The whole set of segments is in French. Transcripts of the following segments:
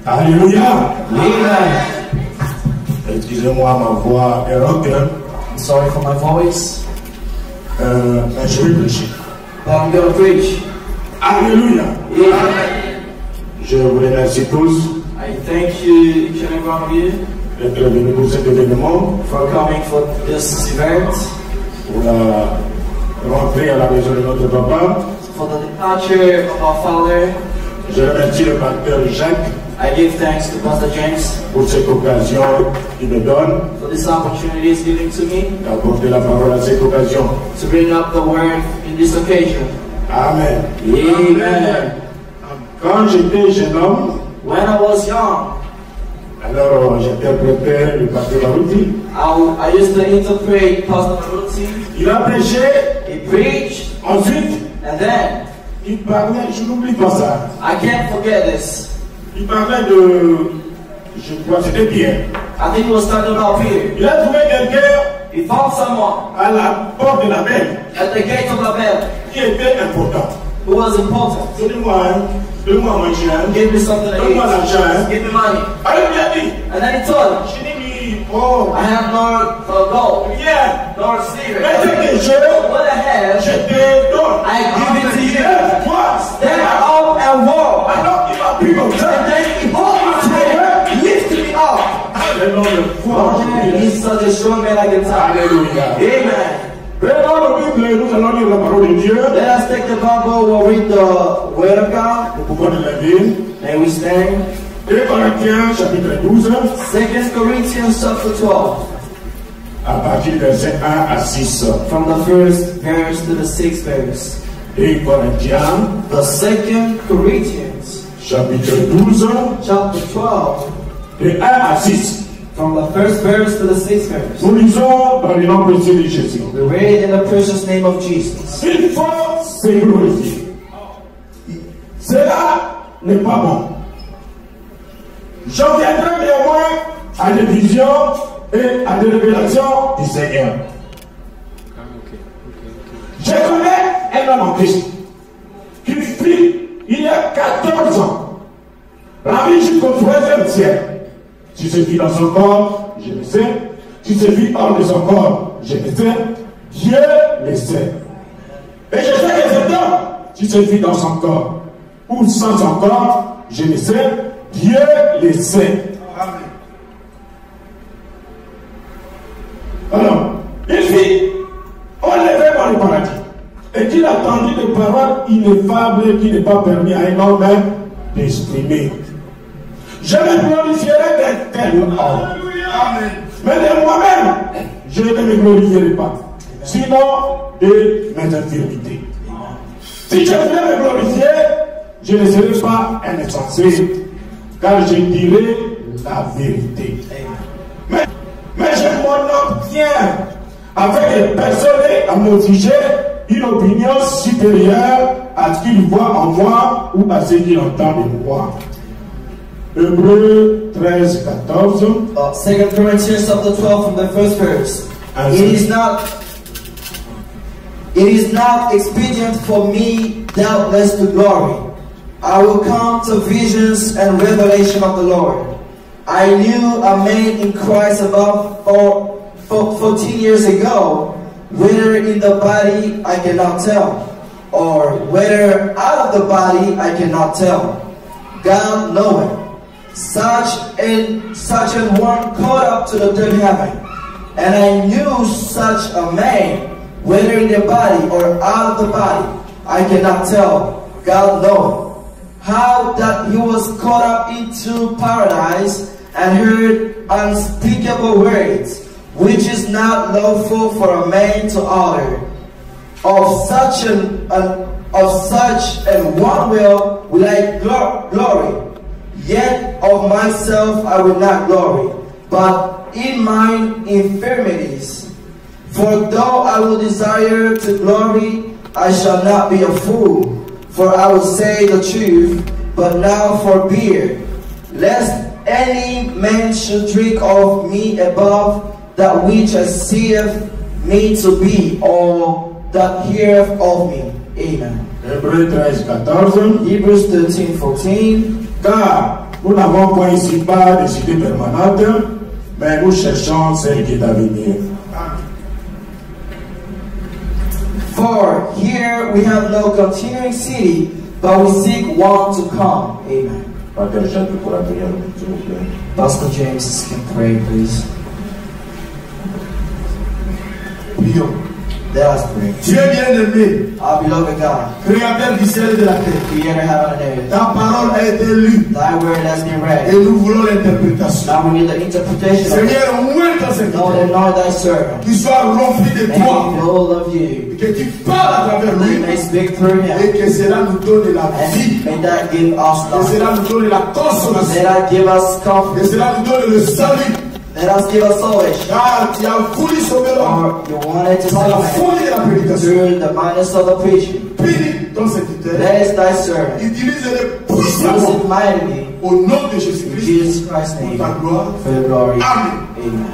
Alléluia. Amen. Excusez-moi, ma voix est rock. Sorry for my voice. Mais je vais prêcher. But I'm going to preach. Alléluia. Amen. Je vous remercie tous I thank you, each and every one of you, d'être venus pour cet événement, for coming for this event, pour la rentrée à la maison de notre papa. for the departure of our father. Je remercie le pasteur Jacques I give thanks to Pastor James pour cette occasion qu'il me donne for this opportunity he's giving to me d'apporter la parole à cette occasion. to bring up the word in this occasion. Amen. Amen. Quand j'étais jeune homme, When I was young, alors j'interprétais le pasteur Barouti. I used to interpret Pastor Baruti. Il a prêché, He preached, ensuite and then, il parlait, je n'oublie pas ça, I can't forget this, il parlait de, je crois que c'était Pierre. I think he was talking about Peter. Il a trouvé quelqu'un He found someone à la porte de la mer at the gate of the bell qui était important. who was important. Donnez-moi à manger, Give me something to donne-moi eat. l'argent. Give me money. Alors il a dit, And then he told him, je dis, oh, I have no gold, viens, nor silver. mais ce que j'ai, What I have, je te donne. I give it to you. Toi, Stand up and walk. alors il m'a pris comme ça. And then he hold me to it, lift me up. Le nom de foi, Oh, he's such a strong man, I can tell. Alléluia. Amen. Prenons la Bible, nous allons lire la parole de Dieu. Let us take the Bible, we'll read the Word of God. Nous pouvons de la ville. May we stand. 2 Corinthiens, chapitre 12, 2 Corinthians chapter 12. à partir du verset 1 à 6. From the first verse to the sixth verse. 2 Corinthiens, The 2 Corinthians chapitre 12, chapter 12. de 1 à 6. From the first verse to the sixth verse. Nous lisons dans le nom précieux de Jésus. We read in the precious name of Jesus. Il faut se glorifier. Cela n'est pas bon. J'en viendrai néanmoins à des visions et à des révélations du Seigneur. Je connais un homme en Christ qui fit il y a 14 ans la vie jusqu'au 3e siècle. Si se vit dans son corps, je le sais. Si se vit hors de son corps, je le sais. Dieu le sait. Et je sais que cet homme, si se vit dans son corps ou sans son corps, je le sais. Dieu le sait. Alors, il fit enlevé dans le paradis. Et qu'il attendit des paroles ineffables qui n'est pas permis à un homme d'exprimer. Je me glorifierai d'un tel homme. Mais de moi-même, je ne me glorifierai pas. Sinon, de mes infirmités. Si je voulais me glorifier, je ne serai pas un insensé, car je dirai la vérité. Mais je m'en obtiens avec les personnes à m'exiger une opinion supérieure à ce qu'ils voient en moi ou à ce qu'ils entendent de moi. Hébreux 13, 14. 2 Corinthians chapter 12 from the first verse. It is not expedient for me doubtless to glory. I will come to visions and revelation of the Lord. I knew a man in Christ about 14 years ago, whether in the body I cannot tell, or whether out of the body I cannot tell. God knoweth. Such an one caught up to the third heaven. And I knew such a man, whether in the body or out of the body, I cannot tell. God knoweth. How that he was caught up into paradise and heard unspeakable words, which is not lawful for a man to utter. Of such an one will I glory. Yet of myself I will not glory, but in mine infirmities. For though I will desire to glory, I shall not be a fool. For I will say the truth, but now forbear, lest any man should drink of me above that which I seeth me to be, or that heareth of me. Amen. Hébreux 13, 14. Hebrews 13, 14. Car Nous n'avons point ici-bas des cités permanentes, mais nous cherchons celle qui est à venir. For here we have no continuing city, but we seek one to come. Amen. Pasteur Jacques pour la prière, s'il vous plaît. Pastor James can pray, please. Prions. Let us pray. Dieu bien-aimé, Our beloved God, créateur du ciel et de la terre, creator of heaven and earth, ta parole a été lue thy word has been et read. nous voulons l'interprétation. Now we need the interpretation of it. Seigneur, ouvre ton Lord, serviteur, anoint thy servant. qu'il soit rempli de Make toi, him full of you. que tu parles à travers That you lui may speak through et him. que cela nous donne la vie, And may that give us que life. cela nous donne la consolation, May that give us que comfort. cela nous donne le salut, Let us give us salvation. car tu as voulu sauver l'homme Or you wanted to dans la save man folie de la prédication. through the madness of the preaching. Bénis ton serviteur, Bless thy servant. utilise-le Use puissamment it mightily au nom de in Jésus-Christ Jesus Christ's pour name. ta gloire. For the glory. Amen. Amen.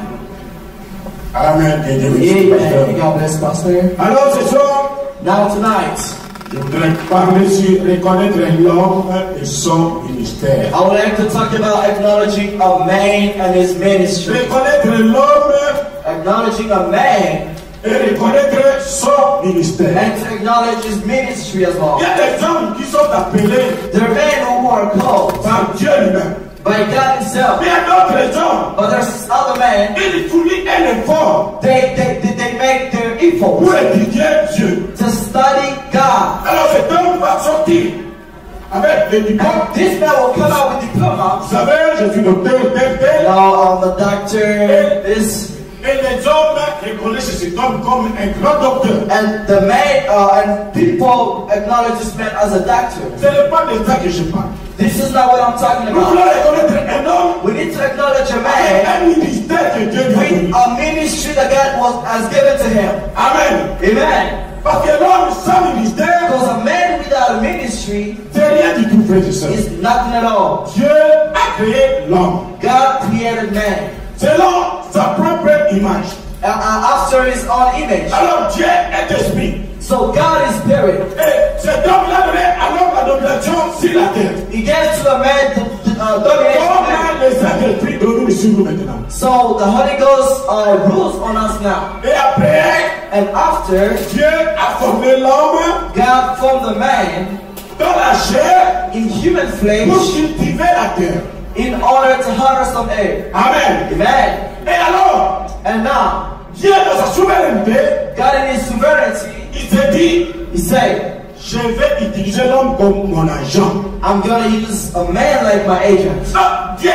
Amen. Et Dieu merci, Amen. pasteur. God bless Pastor. Alors ce soir, Now tonight, je voudrais parler sur reconnaître l'homme et son ministère. I would like to talk about acknowledging a man and his ministry. Reconnaître l'homme Acknowledging a man et reconnaître son ministère. and to acknowledge his ministry as Il well. y a des hommes qui sont appelés There are men who are called par Dieu lui-même. by God himself. Il y a d'autres hommes, But there's other men, ils fournissent un effort they make their effort pour étudier Dieu. to study God. Alors cet homme va sortir avec des diplômes. And this man will come out with diploma. Vous savez, je suis docteur tel. Now I'm a doctor, this, Et les hommes reconnaissent cet homme comme un grand docteur. and the man, and people acknowledge this man as a doctor. Ce n'est pas de ça que je parle. This is not what I'm talking Nous voulons about. reconnaître un homme We need to acknowledge a avec man un ministère que Dieu lui a donné. with a ministry that God has given to him. Amen. Amen. Parce que l'homme sans ministère, Because a man without a ministry c'est rien du tout, frère et sœurs. is nothing at all. Dieu a créé l'homme God created man selon sa propre image. after his own image. Alors Dieu est esprit. So God is spirit. Et cet homme-là donnait à l'homme la domination sur la terre. He gave to a man the domination. Comment les Saint-Esprit domine sur nous maintenant? So the Holy Ghost rules on us now. Et après, And after Dieu a formé l'homme God formed the man dans la chair in human pour flesh cultiver la terre. in order to harvest some air. Amen. Amen. Et alors, And now, Dieu dans sa souveraineté, God in his sovereignty, il s'est dit, he said, je vais utiliser l'homme comme mon agent. I'm going to use a man like my agent. Ah, Dieu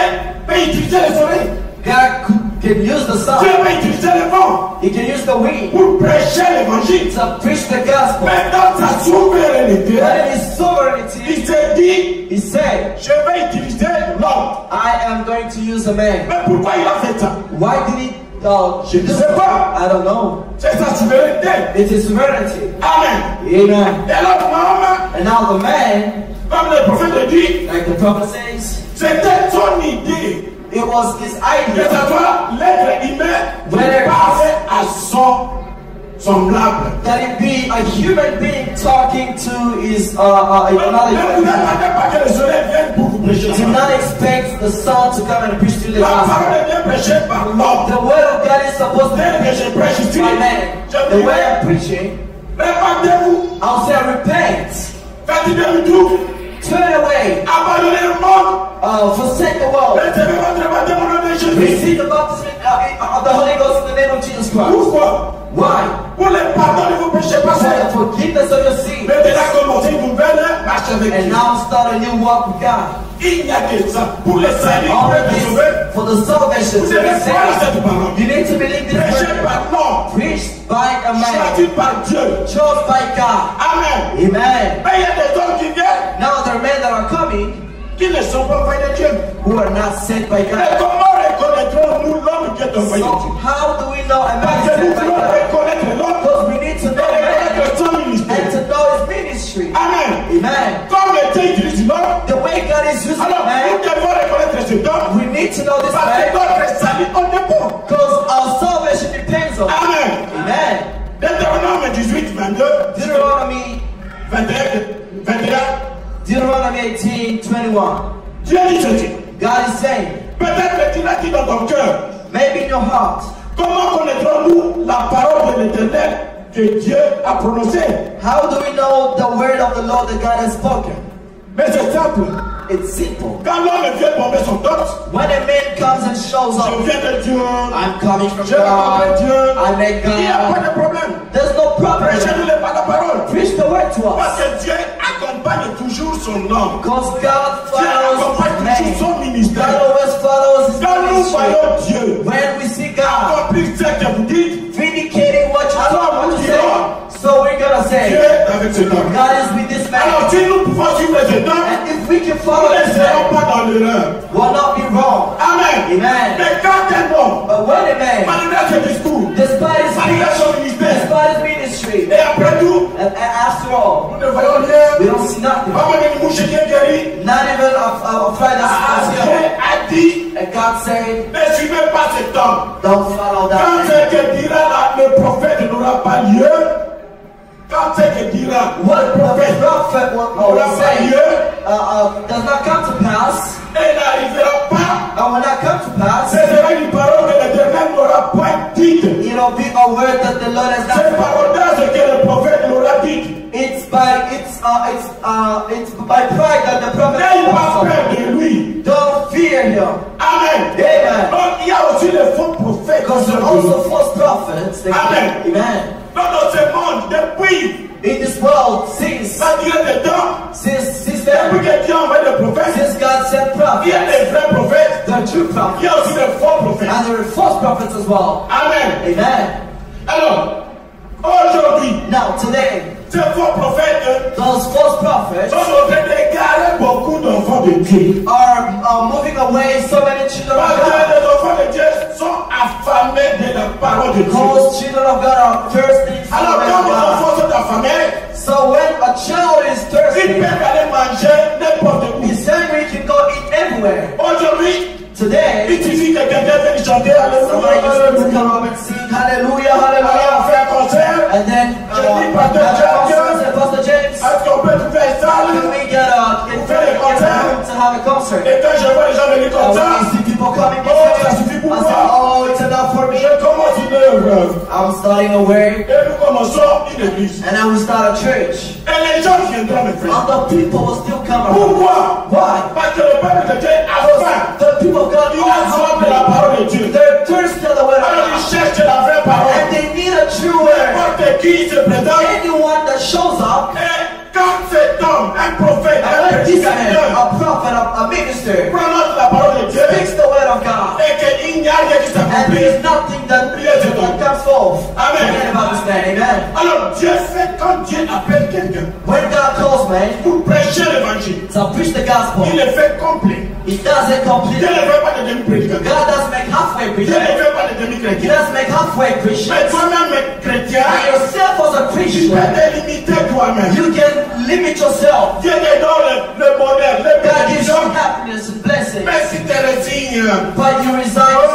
peut utiliser le soleil. God can use the Dieu sun. peut utiliser le vent He can use the wind pour prêcher l'évangile. to preach the gospel. Mais dans sa souveraineté, But in his sovereignty, il s'est dit, he said, je vais utiliser l'homme. I am going to use a man. Mais pourquoi il a fait ça? Why did he Je ne sais pas. I don't know. C'est sa souveraineté. It's his sovereignty. Amen. Amen. Et alors, l'homme, And now the man, comme le prophète le dit, like the prophet says, c'était son idée it was his que idea ça soit l'être humain de Whether- parler à son semblable. that it be a human being talking to his Ne vous another human being. attendez pas que le soleil vienne pour vous prêcher. Do not expect the sun to come and preach to the La gospel. parole est bien prêchée par l'homme. The word of God is supposed to Dès que je prêche be ici, by man. je The dis, way I'm preaching, répandez-vous, I'll say repent, faites du tout, turn away, abandonnez le monde, forsake the world, recevez votre baptême au nom de Jésus. receive the baptism of the Holy Ghost in the name of Jesus Christ. Pourquoi? Why? Pour le pardon de vos péchés For passés. the forgiveness of your sins. Maintenant, commencez une nouvelle marche avec And Dieu. now start a new walk with God. Il n'y a que ça. Pour les salut, pour All of les this sauver, for the salvation vous to devez be croire saved. cette parole. You need to believe this Prêché word. par l'homme, Preached by a man, choisi par Dieu. chose by God. Amen. Amen. Mais il y a des hommes qui viennent, Now there are men that are coming qui ne sont pas envoyés de Dieu. who are not sent by Mais God. comment reconnaîtrons-nous l'homme qui est envoyé de So Dieu? how do we know a man Parce is que nous sent by voulons God? reconnaître l'homme Because we need to know et a man reconnaître son and ministère. to know his ministry. Amen. Amen. Comme Dieu utilise l'homme, The way God is using alors a nous man, devons reconnaître cet homme we need to know this parce que man notre salut en dépend. because our salvation depends on it. Amen. Amen. Deutéronome 18, 22, Deuteronomy 21. Deuteronomy 18:21. Dieu dit ceci. your heart. Comment connaîtrons-nous la parole de l'Éternel que Dieu a prononcée? How do we know the word of the Lord that God has spoken? Mais c'est simple. It's simple. Quand l'homme vient bomber son torse, When a man comes and shows je up, viens de Dieu, I'm coming from je rencontre God, Dieu, I make il n'y a pas God. de problème. There's no problem. Prêchez-nous pas la parole. Preach the word to Parce us. que Dieu accompagne toujours son homme. Because God Dieu follows accompagne man. toujours son God ministère. always follows his Quand nous ministry. voyons Dieu When we see God accomplir ce que vous dites, vindicating what you Alors, told nous to dirons, say, so we're gonna Dieu say, est avec cet homme. God is with this Alors man. si nous pouvons suivre cet homme, And if we can nous follow ne this serons man, pas dans l'erreur. we'll not be wrong. Amen. Amen. Mais quand un homme, But when a man, malgré ce discours, despite his malgré speech, son ministère, despite his ministry, et après tout, and after all, nous ne voyons we rien, don't see nothing. pas même une mouche qui est guérie, Not even a fly that's Dieu here. a dit, And God said, ne suivez pas cet homme. don't follow Quand that man. ce que dira le prophète n'aura pas lieu, quand ce que dira What le the prophète prophet will n'aura pas say lieu, does not come to pass, et n'arrivera pas, and will not come to ce pass, sera une parole que l'Éternel n'aura pas dite. it'll be a word that the Lord has C'est not. par audace que le prophète l'aura dite. It's by pride that the prophet N'ayez pas spoke. peur de lui. Don't fear him, Amen. Amen. Donc il y a aussi les faux prophètes. because there are also false prophets. Amen. Amen. Dans ce monde, depuis In this world, since la durée des temps, since depuis then, que Dieu a envoyé des prophètes, since God sent il y a prophets, des vrais prophètes, there are true il prophets, y a aussi des faux prophètes. and there are false prophets as well. Amen. Amen. Alors, aujourd'hui, Now, today, ces faux prophètes those false prophets sont en train d'égarer beaucoup d'enfants de Dieu. are moving away so many children of Parce que God. les enfants de Dieu sont affamés de la parole de Dieu. Those children of God are thirsty for Alors, the quand word vos of God. enfants sont affamés, So when a child is ils thirsty, peuvent aller manger n'importe où. he's hungry, he can go eat everywhere. Aujourd'hui, Today, il suffit que quelqu'un vienne chanter somebody just needs to Alléluia. come up and sing hallelujah, Alors, on hallelujah. fait un concert. And then Je dis, Pasteur have a Jack, concert, and Pastor James, est-ce qu'on peut trouver une can salle? we get a room to have a concert? Et quand je vois les gens venir comme And when ça, we see people coming this oh, way, ça suffit pour I say, moi. oh, it's enough for me. Je commence une œuvre. I'm starting a work, Et nous commençons une église. and I will start a church. Et les gens viendront me faire. Other people will still come around. Pourquoi? Why? Parce que le peuple de Dieu a faim. The people of God Il a soif de la parole de Dieu. they're thirsty of the word of Alors ils God. cherchent la vraie And parole. they need a true word. N'importe qui se présente. Anyone that shows up, Et quand cet homme, un prophète, un and this man, prédicateur, a prophet, a minister, prononce la parole de Dieu speaks the word of God, et qu'il n'y a rien qui and there s'accomplit. is nothing that comes forth. Amen. Forget about this man, amen. Alors Dieu fait quand Dieu appelle quelqu'un When God calls man pour prêcher l'évangile, to preach the gospel, il le fait complet. he does it Dieu completely. ne fait pas de demi-prédicateur. God doesn't make halfway Dieu preaching. ne fait pas de He demi-chrétien. doesn't make halfway Mais Christians. toi-même, chrétien, And yourself as a tu Christian, peux te limiter toi-même. you can limit yourself. Dieu te donne le bonheur, le God gives you bénédiction. happiness and blessings. Mais si tu résignes, But you resign. oh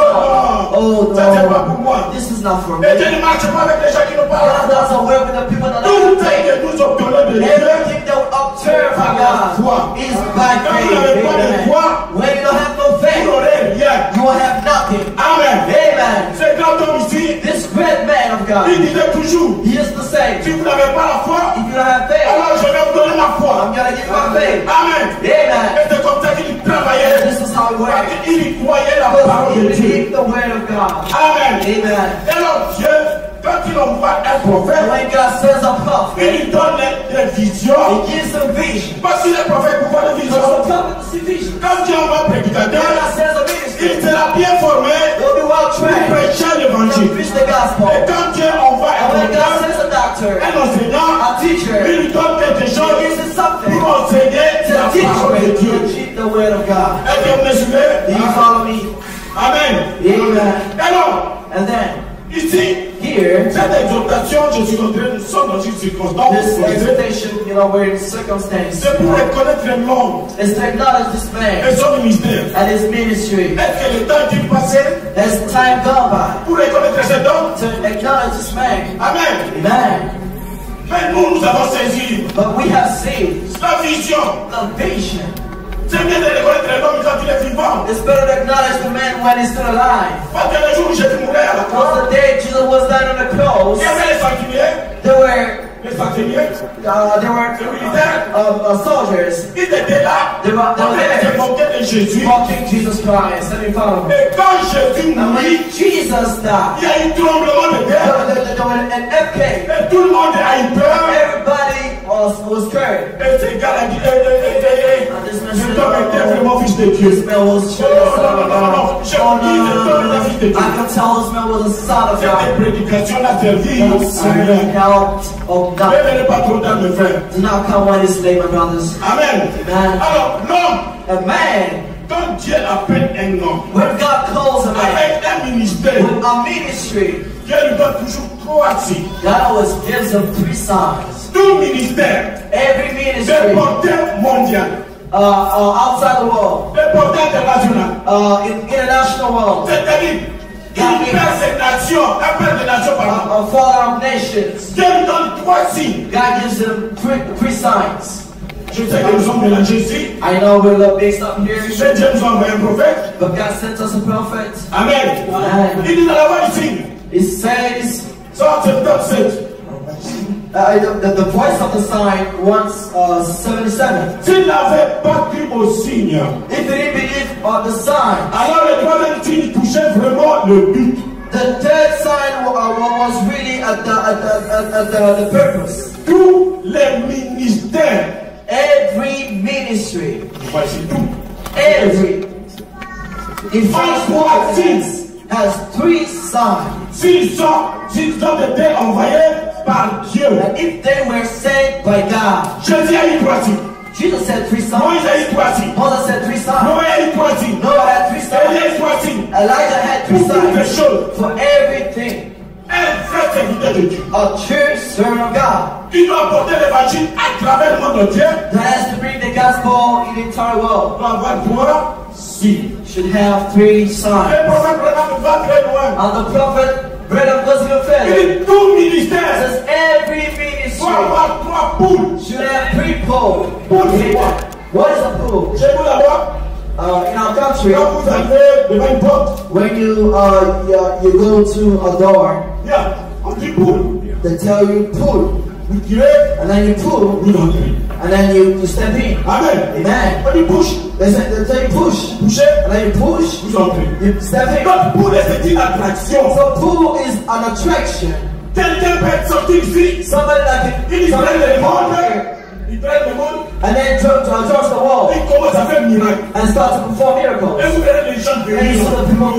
Oh ça c'est pas pour no, moi. this is not for me. Et Dieu ne marche pas avec les gens qui n'ont pas God la foi. doesn't work with the people that Tout don't est faith. que nous obtenons de Dieu. Everything that will obtain from God is by faith. Amen. When you don't have no Vous faith, n'aurez rien. you will have nothing. Amen. Amen. Ce grand homme ici, This great man of il God, disait toujours, he used to say, si vous n'avez pas la foi, if you don't have faith, alors je vais vous donner la foi. I'm gonna give my faith. Amen. Amen. Et c'est comme ça qu'il travaillait. This is how it Parce works. qu'il y croyait la Because parole he de Dieu. believed the word of God. Amen. Amen. Et alors Dieu, quand il envoie un And prophète, when God sends a prophet, il lui donne des visions. he gives a vision. Parce qu'il est prophète pour voir des Because a visions. prophet will see vision. Quand Dieu envoie un When prédicateur, God sends a ministry, il sera bien formé they'll be well pour trained prêcher to l'évangile. preach the gospel. Et quand Dieu envoie And un when God docteur, sends a doctor, un enseignant, a teacher, il lui donne quelque he chose gives him something pour enseigner to la teach parole de me Dieu. to teach the word of God. Est-ce que vous me Do suivez? you follow me? Amen. Amen. Alors, And then, ici, here, cette exhortation, je suis en train de sortir dans une circonstance. this exhortation, we're in circumstance. C'est pour reconnaître l'homme It's to acknowledge this man et son ministère. and his ministry. Est-ce que le temps est-il passé Has time gone by pour reconnaître cet homme? to acknowledge this man? Amen. Amen. Mais nous avons saisi But we have seen la vision. the vision. C'est bien de reconnaître l'homme quand il est vivant. It's better to acknowledge the man when he's still alive. Parce que le jour où Jésus mourait à la croix, Because the day Jesus was dying on the cross, il y avait les sanguiniers, there were soldiers. ils étaient là, They were ils moquaient de Jésus. mocking Jesus Christ and in front of him. Et quand Jésus And when mourit, Jesus died, il y a eu tremblement de terre. there was an earthquake. Et tout le monde a eu peur. Everybody was scared. Et ce gars-là dit, And this man cet said, homme était vraiment fils de Dieu. this man was surely the son of God. Je Oh, vous dis, cet homme était fils de Dieu. I can tell this man was a son of Cette God. prédication n'a servi That à certainly rien. helped of Ne God. venez pas trop tard, mes frères. Do not come when it's late, my brothers. Amen. Amen. Alors, l'homme, A man, quand Dieu appelle un homme when God calls a man avec un ministère, with a ministry, Dieu lui donne toujours 3 signes. God always gives them 3 signs. Tout ministère, Every des ministry porteurs mondiaux, outside the world, des porteurs internationaux, in international world, c'est-à-dire une père des nations, un père des nations, pardon. a father of nations, Dieu lui donne 3 signes. God gives them three signs. Je sais que nous sommes mélangés ici, I know we're a little mixed up here, mais Dieu nous a envoyé un prophète. but God sent us a prophet. Amen. Amen. Il dit dans la voix du signe, It says, Sourate 77. the voice of the sign, 177. S'il n'avait pas cru au signe, If you didn't believe on the sign, alors le 3e signe touchait vraiment le but. the third sign was really at the purpose. Tous les ministères, Every ministry, voici tout. every has 3 signs. S'ils ont été envoyés par Dieu, And if they were sent by God, Jésus a eu 3 signes. Jesus said 3 signs. Moïse a eu 3 signes. Moses said 3 signs. Noé a eu 3 signes. Noah had 3 Élie signs. a eu 3 signes. Elijah had 3 Pour toutes les signs. choses, For everything, un vrai serviteur de Dieu. a true servant of God Il doit apporter l'évangile à travers le monde entier. that has to bring the gospel in the entire world Il doit avoir 3 signes. should have 3 signs. Le prophète Branham va très loin. And the prophet Branham goes even Il further. dit tout ministère Says every doit ministry avoir 3 poules. should have 3 poles. Poule, c'est quoi? What is a pool? Chez vous là-bas, In our country, quand vous arrivez devant une porte, when you go to a door, on dit poule. they tell you pull, Vous tirez, and then you pull, vous entrez. and then you step in. Amen. Amen. On dit push. They tell you push, Poussez, and then you push, vous entrez. you step in. Notre poule, c'est une attraction. So pull is an attraction. Quelqu'un peut être sorti ici, Somebody that il can traîne le monde, here, il traîne le monde, and then touch the wall il commence à faire miracle. and start to perform miracles. Et vous verrez les gens And you venir. see the people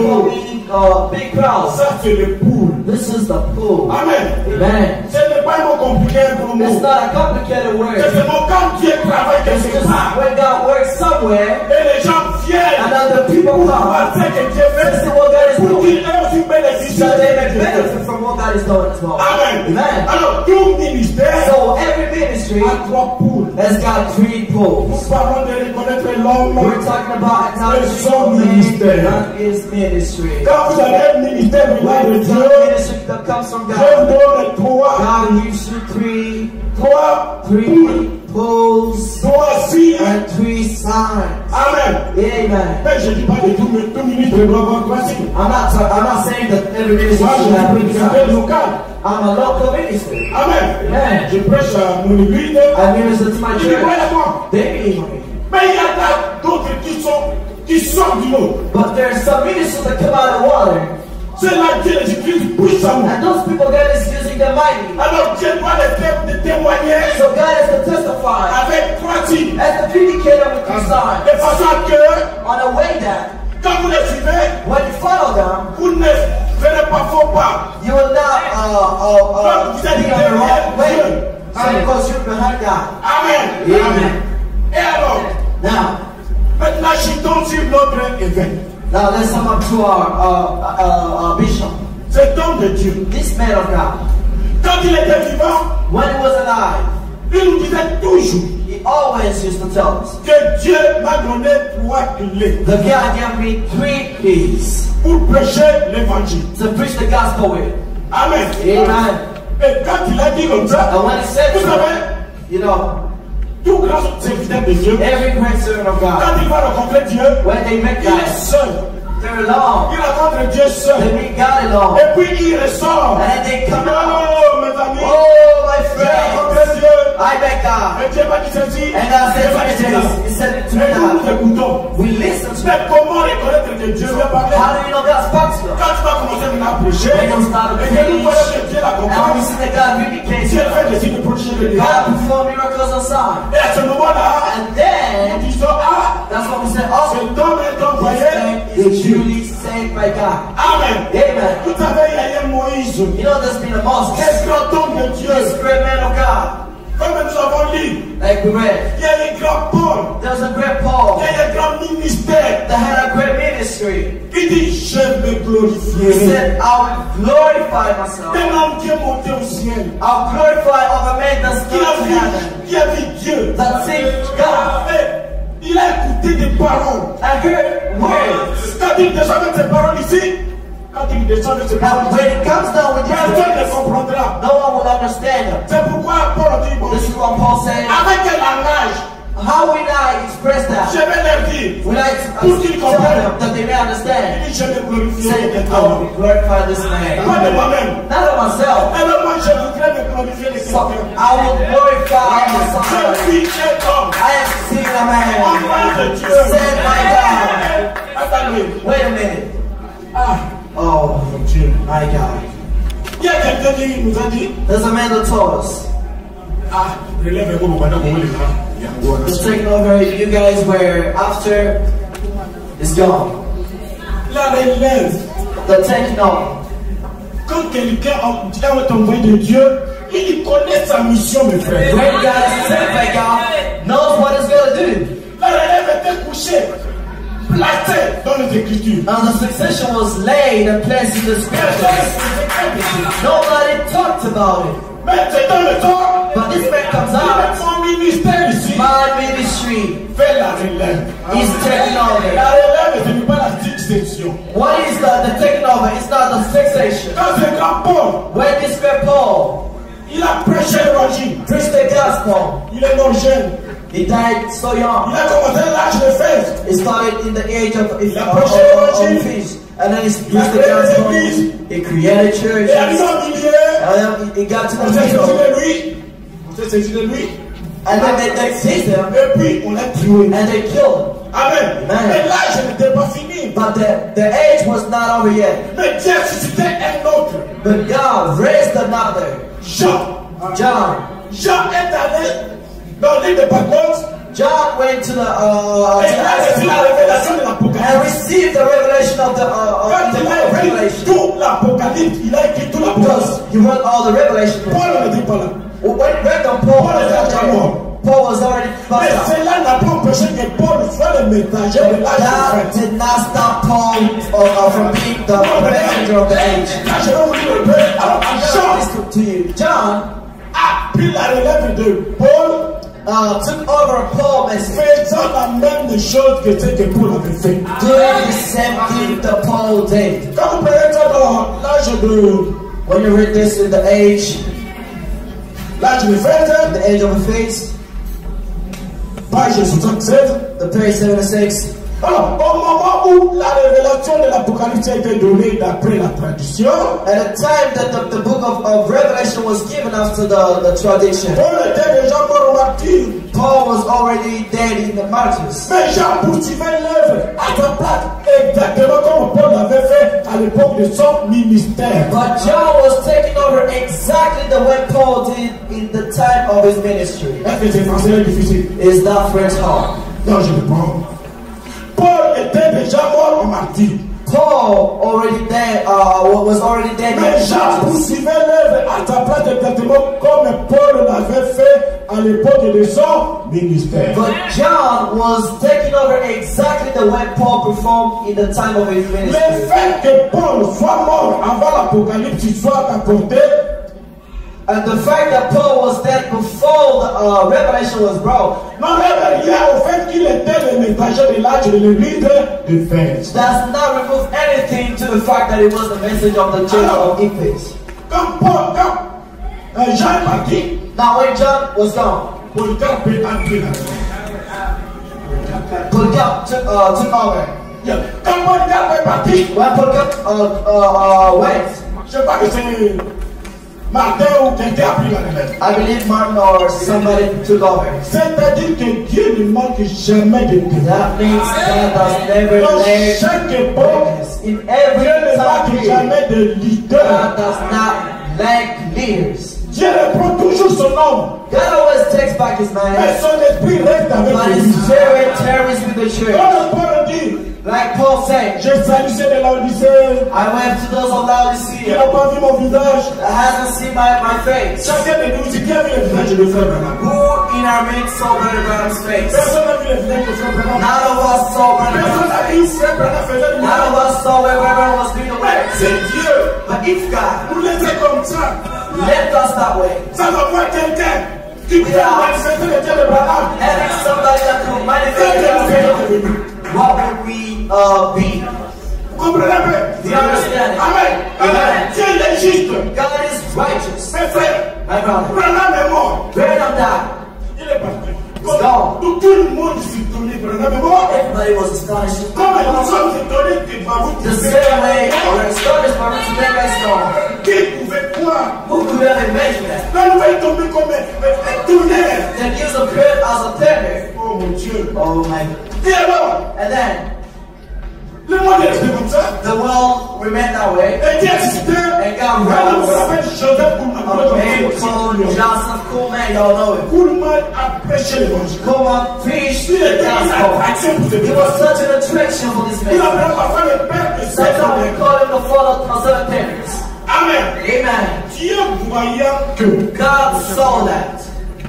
coming, big crowds. Ça, c'est le poule. This is the pool. Amen. Amen. Ce n'est pas un mot compliqué pour It's nous. not a complicated C'est word. seulement quand Dieu travaille It's quelque just part. when God works somewhere, Et les gens and viennent then the people pour come voir ce que Dieu to see fait. what God is Pour doing, qu'ils aient aussi bénéficié so de they ce may que Dieu fait. benefit from what God is doing as well. Amen. Amen. Alors, tout ministère So every ministry a 3 poules. has got 3 Nous poles. parlons de reconnaître l'homme. We're talking about acknowledging Son man ministère. and his ministry. Quand vous avez un ministère venant When de it's Dieu, a ministry that comes from Dieu God, donne 3 God gives you 3 poules, poles 3 signes. and 3 signs. Amen. Amen. Mais je ne dis pas que tout ministre doit avoir 3 signes. I'm not saying that every ministry Moi, je should have suis 3 prédicateur signs. local. I'm a local minister. Amen. Amen. Je prêche à mon église. I minister to my Je dis, church. croyez-moi. They believe me. Mais il y en a d'autres qui sortent du lot. But there's some ministers that come out of the water, Ceux-là, Dieu les utilise puissamment. and those people God is using them mighty. Alors Dieu doit les témoigner So God has to testify, avec 3 signes. has to vindicate them with 3 signs. De façon à que, On a way that quand vous les suivez, when you follow them, vous ne ferez pas faux pas. you will not be on the wrong way. So because you're behind God. Amen. Amen. Et alors, Now, maintenant, chutons sur notre évêque. now let's come up to our bishop. Cet homme de Dieu. This man of God, Quand il était vivant, when he was alive, il nous disait toujours he always used to tell us, que Dieu m'a donné 3 clés the God gave me 3 keys pour prêcher l'évangile. to preach the gospel with. Amen. Amen. Et quand il a dit comme ça, And when he said vous so, savez, you know, tout grand serviteur de Dieu, every great servant of God, quand il va rencontrer Dieu, when they met il est God, seul. They're alone. Il rencontre Dieu seul. They meet God alone. Et puis il ressort. And they come out. Oh, mes amis. Oh, my J'ai rencontré friends. Dieu. I met God. Et Dieu m'a dit ceci. And God said Dieu m'a dit to cela. me, He said it to Et nous nous me. écoutons. We listen to Mais Him. comment reconnaître que Dieu vient parler? How do you know God speaks to us? Quand tu vas commencer à prêcher, When you start to et que nous voyons que Dieu And when l'accompagne, we see that God vindicates Dieu you, fait des signes de prodiges de God miracles. perform miracles on signs. Et à ce moment-là, And nous then, disons, ah, that's when we say, oh, cet homme est this envoyé man de is Dieu. truly saved by God. Amen. Amen. Vous savez, il y a eu Moïse, You know, there's been a Moses, quel grand homme de Dieu. this great man of God, Comme nous avons lu, like we read. il y a eu grand Paul, There's a great il Paul y a eu un grand ministère. that had a great ministry. Il dit, je me He glorifierai. said, I will glorify myself. Un homme qui est monté au ciel, I'll glorify of a man that's qui a not to vu, heaven, qui a vu Dieu. that sees God. Et il a écouté des paroles. I heard words. Quand il descend de ces paroles ici, quand il descend de ces paroles And ici, when it comes down with personne these ne words, comprendra. no one will understand them. C'est pourquoi Paul dit, bon, This is what Paul said. avec quel langage How will I express je that? vais leur dire? Will I Pour qu'ils tell comprennent. them that they may understand? Il dit, je vais Say, glorifier I cet will homme. glorify this Pas de man. moi-même. Not of myself. Alors moi, je voudrais me glorifier les So quelqu'un. I will glorify Je myself. suis un homme. I am seeing a man. Envoyé de Dieu. Sent by God. Attendez. Wait a minute. Ah, Oh, mon Dieu. my God. Il y a quelqu'un qui nous a dit, There's a man that told us. ah, relève-moi, mon madame, comment les gars? Il y a un gros It's taking over. You guys were after. It's gone. La relève. The taking over. Quand quelqu'un est envoyé de Dieu, il connaît sa mission, mes frères. When God is sent by God, knows what He's gonna do. La relève était couchée, placée dans les Écritures. And the succession was laid and placed in the scriptures. Nobody talked about it. Mais c'est dans le temps, But this man comes il est out. mon ministère ici. My ministry Fait la relève. is taking La over. relève, ce n'est pas la succession. What is the taking over? It's not the succession. Quand c'est grand Paul, When this great Paul il a prêché l'évangile. preached the gospel, Il est mort jeune. he died so Il young. a commencé à l'âge de 16. He started in the age of fish. And then he preached the gospel. He created Et churches. arrivé au milieu, And then he got to on the s'est saisi middle. de lui. On s'est saisi de lui. And then they seized him Et puis, on l'a tué. and they killed him. Amen. Amen. Et l'âge n'était pas fini. But the age was not over yet. Mais Dieu a suscité un autre. But God raised another. Jean. John. Jean est allé dans l'île de Patmos. John went to the Et il a reçu la révélation de and l'Apocalypse. received the revelation of the Quand il a écrit Revelation. tout l'Apocalypse, il a écrit tout Because l'Apocalypse. he wrote all the revelation. Paul ne dit pas là. When Paul was out there, Paul was already Mais fucked up. cela n'a pas empêché que Paul soit le messager de l'âge That de did not stop Paul from being the messenger of the age. Quand je vais vous dire le peu, alors Jean Listen to you. John a pris la relève de Paul, took over Paul's message, faisant la même chose que ce que Paul avait fait. doing the same thing that Paul did. Quand vous prenez ça dans l'âge de When you read this in the age fête, the age of faith, page 76, the page 76, alors au moment où la révélation de l'Apocalypse a été donnée d'après la tradition, at the time that the book of Revelation was given after the tradition, Paul était déjà mort au martyr. Paul was already dead in the martyrs. Mais Jean poursuivait l'œuvre à sa place, exactement comme Paul l'avait fait à l'époque de son ministère. But John was taking over exactly the way Paul did in the time of his ministry. Est-ce que c'est français difficile? Is that French hard? Non, je réponds. Paul était déjà mort au martyr. Paul already dead, was already dead in Mais the Jean martyrs. poursuivait l'œuvre à sa place exactement comme Paul l'avait fait à l'époque de son ministère. But John was taking over exactly the way Paul performed in the time of his Le ministry. fait que Paul soit mort avant l'Apocalypse soit apporté, And the fact that Paul was dead before the Revelation was brought, n'enlève rien au fait qu'il était le messager de l'âge de l'église d'Éphèse. does not remove anything to the fact that it was the message of the church of Ephesus. Quand Jean est parti, Now when John was gone, Polycarpe a pris la Polycarp took over. Quand Polycarpe est parti, when Paul went, je crois que c'est Martin ou quelqu'un a pris la relève. I believe Martin or somebody took over. C'est-à-dire que Dieu ne manque jamais de Dieu. That means God does never Dans lack chaque époque, in every Dieu ne time manque period. jamais de leader. God does not lack leaders. Dieu reprend toujours son homme, God always takes back his mais man, son esprit reste avec but lui. his spirit tarries with the church. Quand Paul dit, Like Paul said, j'ai salué ceux de l'Odyssée, I went to those of qui Laodicea n'ont pas vu mon visage. that hasn't seen my face. Chacun de nous dit qui a vu le visage de frère Branham. Who in our midst saw Brother Branham's face? Personne n'a vu le visage de frère Branham. None of us saw Brother Personne Branham's n'a face. vu frère Branham faisait du None mal. of us saw where Brother Branham was doing the Mais work. c'est Dieu. But if God Nous laissons comme ça. left us that way, Ça va voir quelqu'un qui peut manifester le Dieu de Branham. having somebody that could manifest Vous God, what would we be? comprenez un peu? Do you understand it? Amen. Amen. Dieu est juste. God is righteous. Mes frères, My brother, Branham est mort. Branham died. Il est parti. gone. Tout le monde s'est étonné. Branham est mort. Everybody was astonished. Comme nous sommes étonnés que Baruch The same way we're astonished by the Rebecca is gone. qui pouvait croire? Who could have imagined that? La nouvelle est tombée comme un tonnerre. The news appeared as a thunder. Oh mon Dieu. Oh my. Et alors, And then le monde est resté comme ça. the world remained that way. Et Dieu existait. And God Branham se rose. rappelle Joseph Kuhlman. A man called Joseph Coleman, y'all know it. Kuhlman a prêché l'évangile. Coleman preached Il the était une gospel. attraction pour ce He peuple. was such an attraction for this Il man. appelait parfois le père de ses That's how we enfants. call him the father of seven parents. Amen. Amen. Dieu voyant que God saw that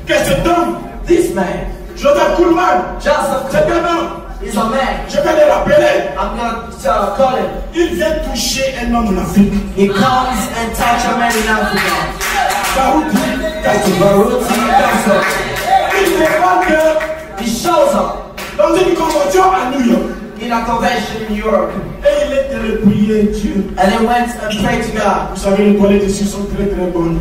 cet homme, this man, Joseph Kuhlman, Joseph c'est Coleman, un homme, is a man. je vais le rappeler, I'm gonna call him. il vient toucher un homme en Afrique. He comes and touches a man in Africa. Baruch, Baruti Kasser. il dévoile que He shows up dans une convention à New York, in a convention in Europe. et il est allé prier Dieu. And he went and prayed to God. Vous savez, les toilettes ici sont très très bonnes.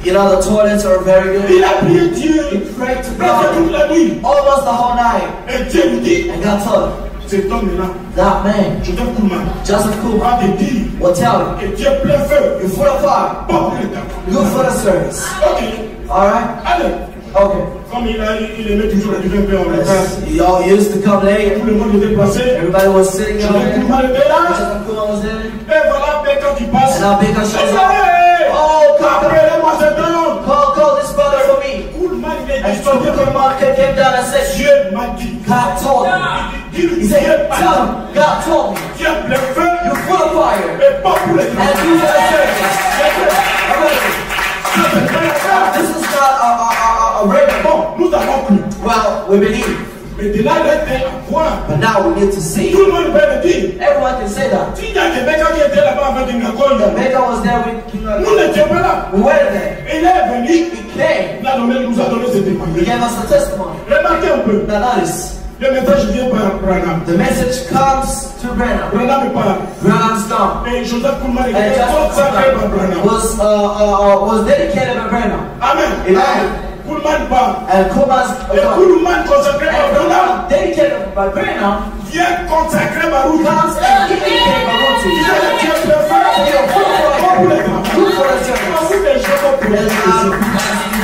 You know, the toilets are very good. Il a prié Dieu, He prayed to presque toute God la nuit, almost the whole night. et Dieu lui dit, And God told him, cet homme-là, that man, Joseph Kuhlman, Joseph Coleman, va te dire will tell him, que Dieu plein feu, you're full of fire, pas pour l'État. good for the service. Ok, Alright? allez. Okay. Comme il aimait toujours arriver un peu en retard, He all used to come late. tout le monde était placé. Everybody was sitting Joseph out there. Kuhlman était là. Joseph Coleman was there. Et voilà, Bécan qui passe. And now Baker shows up. Hey! Oh, come, come. Appelez-moi cet homme. Call this brother for me. Kuhlman, il est And so descendu comme Coleman came down and said, Dieu m'a dit. God told me. He Dieu said, m'a tell dit. him, God told me. Dieu plein feu. You're full of fire. Et pas pour les And you for the service. This is not a regular. Bon, nous avons cru. Well, we believe. Mais de là, il était à voir. But now we need to see. Tout le monde peut le dire. Everyone can say that. S'il y a quelqu'un qui était là-bas avec une The alcool, Baker was there with King nous n'étions pas là. We were there. Il est venu. He came. Il a donné, nous a donné ce He témoignage. gave us a testimony. Remarquez un peu. Now notice, Le message vient par Branham. the message comes to Branham. Branham est pas. Branham's gone. Et Joseph Kuhlman And était consacré par Branham. was dedicated by Branham. Amen. Amen. Kuhlman part. And Coleman's Et Kuhlman consacré par Branham dedicated by Branham vient consacré par Ruth. comes and dedicated by Il Ruti. est Dieu le fait. Pas pour les femmes. Good for the Pas service. pour les gens pour les And femmes.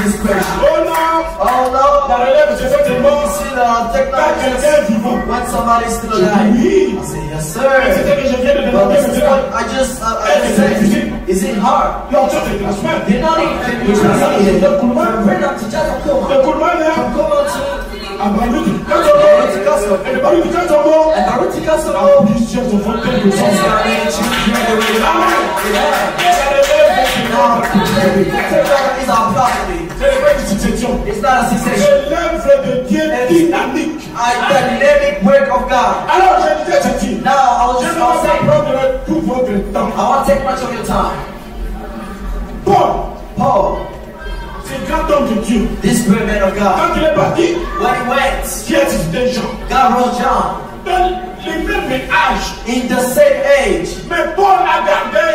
this question. Oh non. Oh La no. relève, c'est certainement You see the pas technology quelqu'un vivant. when somebody's still alive. Oui. I say, yes C'est sir. ce que je viens de But demander this is maintenant. what I just said. Is it hard? L'autre, c'est la semaine. You're not even translated from Branham to Joseph Coleman. Le Kuhlman est From Coleman to à Baruch. Baruch Kasser. Et le Baruch Kasser, And Baruch Kasser. plusieurs enfants tels que ça. Yes, God, and children. Amen. La relève, Now, the is our property. c'est pas une succession. It's not a succession. C'est l'œuvre de Dieu dynamique. The dynamic work of God. Alors, je disais ceci. Now, I was Je just ne going to vais say, pas prendre tout votre temps. I want to take much of your time. Paul, Paul, c'est grand homme de Dieu. this great man of God, Quand il est parti, when he went, Dieu existait Jean. God wrote John Dans le même âge. in the same age. Mais Paul a gardé,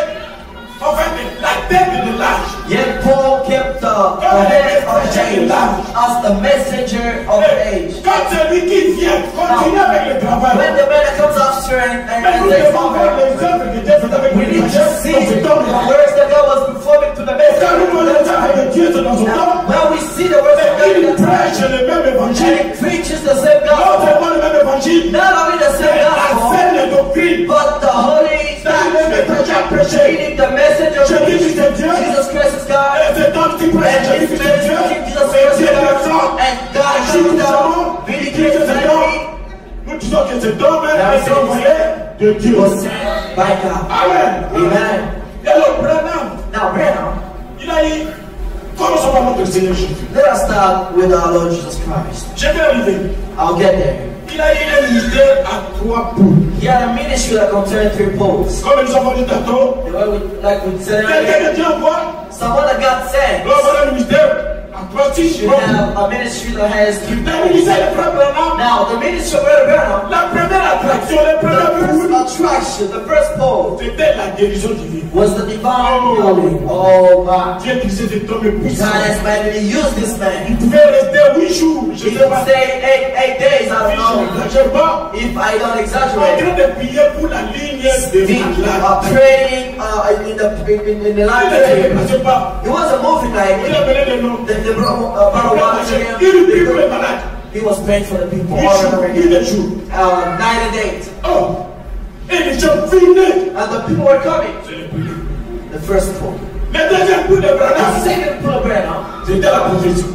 en fait, la tête de l'âge. Yet Paul kept the head of James. age as the messenger of the age. Quand celui qui vient, continue avec le travail. When the man that comes after and Mais nous takes devons voir over, les œuvres que Dieu fait avec we les need to pécheurs see dans ce the temps-là. works that God was performing to the Quand nous voyons les messenger. œuvres de Dieu dans son temps, When we see the works of God in il the time, prêche le même and évangile. it preaches the same Non gospel, seulement le même évangile, not only the same mais la gospel, saine doctrine. but the holy C'est-à-dire le message à prêcher. meaning the message of Jésus c'est Dieu. Jesus Christ is God, Et c'est donc qui prêche and Jésus His c'est Dieu. message Jesus Et Christ Dieu is est God, absent. and God Si comes nous down, savons, vindicates que cet homme, nous disons que cet homme est envoyé de Dieu. was sent by God. Amen. Amen. Et alors Branham, Now, Branham, il a dit, commençons par notre Seigneur Jésus. let us start with our Lord Jesus Christ. Je vais arriver. I'll get there. Il a eu un ministère à 3 poules. He had a ministry that concerned 3 poles. Comme nous avons dit tantôt, The way we, like we said quelqu'un earlier, que Dieu envoie, someone that got sent doit avoir un ministère à 3 should poules. have a ministry that has 3 Le poles. ministère de Frère Branham, Now, the ministry of Brother Branham, la première attraction, les the premières first poules, attraction, the first pole, c'était la guérison divine. was the divine healing. Oh, my. Dieu disait cet homme est God puissant. has manually used this man. Il pouvait rester 8 jours. Je He ne sais could pas stay 8 days, I si don't je know. n'exagère pas. If I don't En exaggerate, train de prier pour la ligne de he malade. praying in the line Il ne prayer. dépassait pas. It wasn't moving like Il appelait le nom. they brought water to him. Il prie pour les malades. He was praying for the people 8 all jours, over 8 again. jours. Night and day. Oh, et les gens venaient. And the people were coming. C'est le premier. The first pool. Le deuxième coup de The Branham, second pool of Branham c'était la prophétie.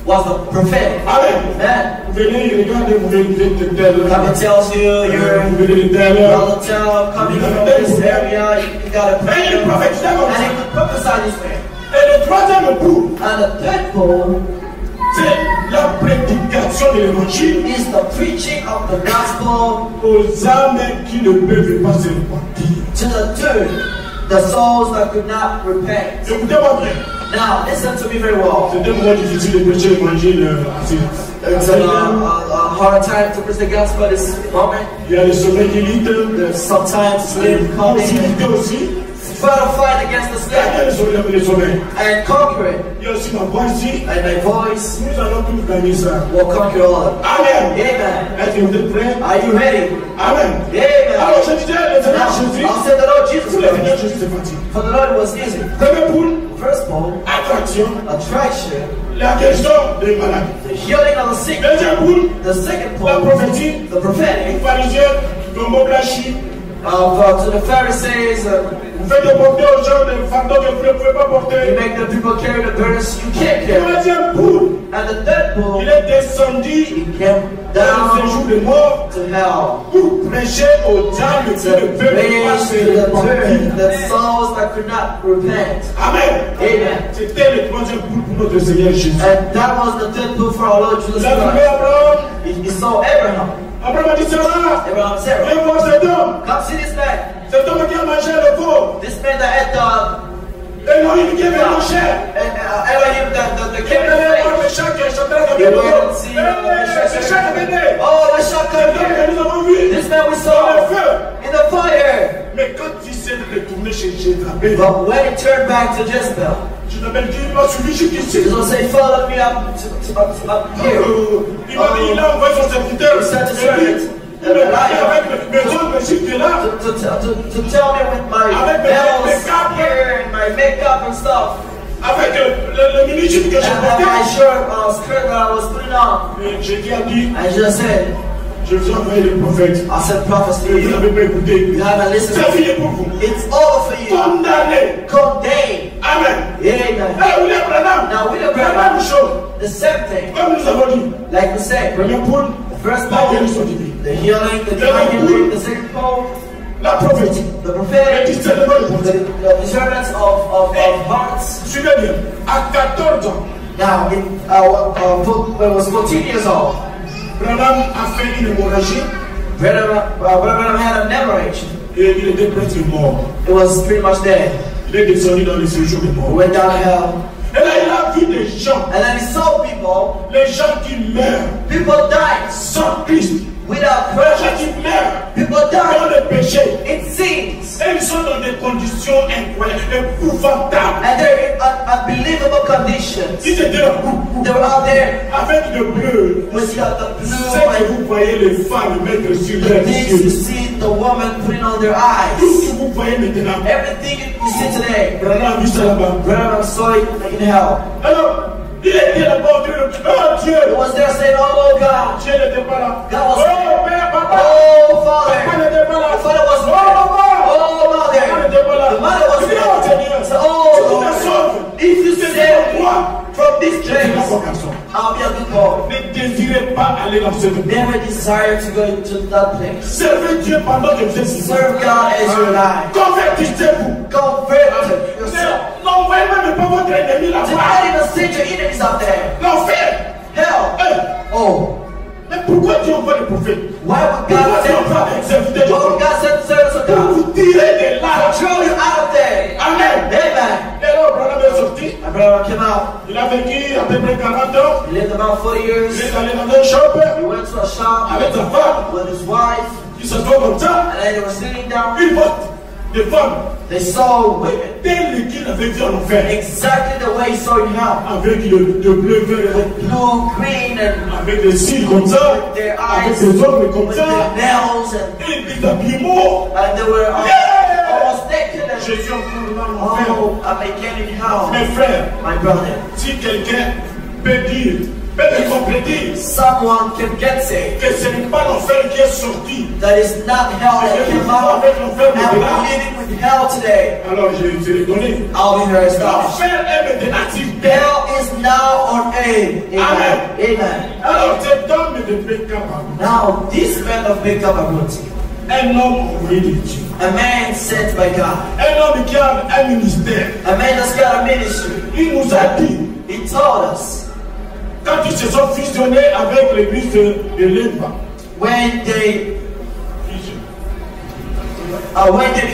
was the prophetic. Amen. Man, Vous venez, regardez, vous venez de tel. God tells you you're Vous venez de tel. Brother Tell coming from this area, you gotta pray. Et il prophétisait comme And ça. he could prophesy this way. Et le troisième coup, And the third pool c'est la prédication de l'évangile is the preaching of the gospel aux âmes qui ne peuvent pas se repentir. to the souls that could not repent. Écoutez-moi bien. Now, listen to me very well. C'était vraiment difficile de prêcher l'évangile assez. It's a hard time to preach the gospel at this moment. Il y a les sommets qui limitent. There's sometimes sleep Aussi, coming. aussi. Try to fight against the Il y a sleep les sommets. and conquer it. Il y a aussi ma voix ici. And my voice Nous allons tous gagner ça. will conquer all of it. Amen. Amen. Est-ce que vous êtes prêts? Are you ready? Amen. Amen. Alors je disais, le Seigneur Now, Jésus, I'll say the Lord Jesus pour le Seigneur Christ. Jésus c'est facile. For the Lord was easy. Premier poule, First pool, attraction, attraction, la guérison des malades. the healing of the sick. Deuxième poule, The second la pool, prophétie, the prophetic, les pharisiens, Gombo Blachi. to the Pharisees. Vous faites de porter aux gens des fardeaux que vous ne pouvez pas You porter. make the people carry the burdens you can't carry. Troisième poule, And the third pool, il est descendu he came dans un séjour down de mort to hell. pour prêcher aux âmes qui To ne peuvent pas preach se to the repentir. church, the souls that could not repent. Amen. Amen. C'était le troisième poule pour notre Seigneur Jésus. And that was the third pool for our Lord Jesus La Christ. première Abraham, He saw Abraham. Abraham a dit Sarah, Abraham said, viens voir cet homme. come see this man. Cet homme qui a mangé le veau. This man that had Elohim qui est venu en chair. Elohim, the Il king of allait voir faith. le chat qui est chanté avec You le went veau. and see the Le chat est venu. Oh, the shot Cet come homme here. que nous avons vu This man we dans saw le feu. in the fire. Mais quand il s'est retourné chez Jézabel, But when he turned back to Jezebel, Jézabel dit, il m'a suivi jusqu'ici. he was going to say, follow me up here. Il a envoyé son serviteur. He sent a Et dit, servant. il me parlait avec mes autres messieurs qui est là. To tell me with my bells here and my makeup and stuff. Avec le mini-jupe que j'ai And my porté. shirt, skirt that I was putting on. Et j'ai dit, I just said, je vous ai envoyé le prophète. I said prophets to Et vous you. n'avez pas écouté. You haven't listened C'est to me. fini pour vous. It's over for you. Condamné. Condemned. Amen. Amen. Là, William Branham. Now, William La Branham, même chose. the same thing. Comme nous avons dit. Like we said, Première poule, first la poll, guérison divine. the healing, the divine healing, the second poll, La prophétie. the Le prophetic, discernement de pensée. the discernment of hearts. Suivez bien. À 14 ans, Now, when I was 14 years old, Branham a fait une hémorragie Brother Branham had an hemorrhage. et il était presque mort. It was pretty much dead. Il est descendu dans le séjour de He mort. went down to hell. Et là, il a vu des gens, And then he saw people, les gens qui meurent people died sans Christ, without les gens Christ. qui meurent People dans died le péché. in sins. Et ils sont dans des conditions incroyables, épouvantables. And they're in unbelievable conditions. missions. Ils étaient là, They were out there avec le bleu. with the C'est que blue vous voyez les femmes mettre sur leurs things you yeux. see the woman putting on their Tout eyes. ce que vous voyez maintenant. Everything you see today. Branham a vu ça là-bas. Grandma saw it in hell. Alors, il était là-bas en train de dire, oh Dieu, It was there saying, oh God. Dieu n'était pas là. God was Oh Père, Papa, Oh Papa Father. n'était pas là. The Father was Oh there. Papa, Oh Papa Mother. n'était pas là. The mother was Il dit, there. oh Seigneur, So, si oh tu me Lord, sauves, if you c'est save me moi, from this je serai un place, bon garçon. I'll be a good boy. Ne désirez pas aller dans cette vie. Never desire to go into that place. Servez Dieu pendant que vous êtes ici. Serve God as your life. Convertissez-vous. Convert yourself. N'envoyez même pas votre ennemi Do not là-bas. even send your enemies out there. L'enfer. Hell. Hey, Oh. mais pourquoi Dieu envoie les prophètes? Why would Pourquoi God Dieu send envoie les serviteurs de Why would Dieu? God send servants of Pour God? vous tirer de là. Throw you out of there. Amen. Amen. Et alors, Branham est sorti. My brother came out. Il a vécu à peu près 40 ans. He lived about 40 Il years. est allé dans un shop He went to a shop avec sa femme. with his wife, Il se trouve comme ça. and then they were sitting down. Il vote des femmes. They saw women Tel qu'il avait vu en enfer. exactly the way he saw in hell. Avec le bleu, vert, Blue, green, and avec des cils comme ça. their Avec eyes des ongles comme with ça. their nails, Et des habillements. and they were Yeah! almost naked. And, Jésus encore là en enfer. oh, and they came in hell. Mes frères, My brother, si quelqu'un peut dire, peut me compléter someone can get saved. que ce n'est pas l'enfer qui est sorti, That is not hell that came out. And we're living with hell today. alors je l'ai donné. I'll be very stopped. L'enfer est maintenant actif. Hell is now on aim. Amen. Amen. Alors cet homme de Bécama, Now, this man of Jacob Abroti, un homme envoyé de Dieu, a man sent by God, un homme qui a un ministère, a man that's got a ministry, il nous a dit, he told us quand ils se sont fusionnés avec l'église de Léva, when they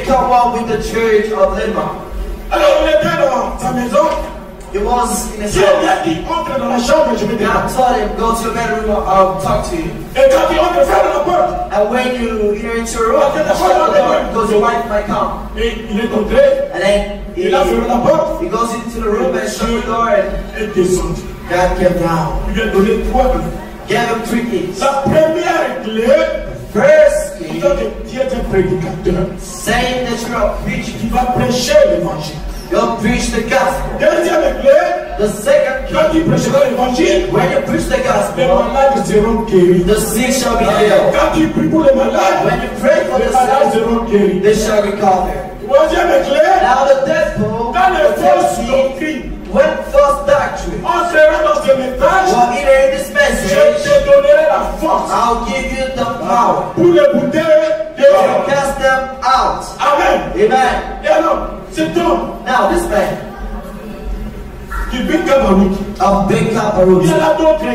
become one with the church of Lima, alors il était dans sa maison, it was in his Dieu lui house. a dit, entre dans la chambre, je vais te God parler. told him, go to your bedroom, I'll talk to you. Et quand il entre, ferme la porte. And when you enter into a room, shut the door because your wife might come. Et il est entré, And then il a fermé la porte, he goes into the room and shut the door, and et descendu. God came down. Il lui a donné 3 clés. Gave him 3 keys. La première clé, First key, c'est que Dieu est un prédicateur saying that you're a preacher. qui va prêcher l'évangile. You'll preach the gospel. Deuxième clé, The second key, quand il prêchera l'évangile, when you preach the les gospel, malades seront guéris. the sick shall be healed. Quand il prie pour les malades, When you pray for les the malades sick, seront guéris. they shall recover. Troisième clé, Now the devil, dans les the fausses devil, doctrines, when false doctrine on sera dans ce message, will enter in this je message, te donnerai la force I'll give you the power pour les bouter to dehors. cast them out. Amen. Amen. Et alors, cet homme Now this man qui vit Cameroun, of Big il y Caparuti, en a d'autres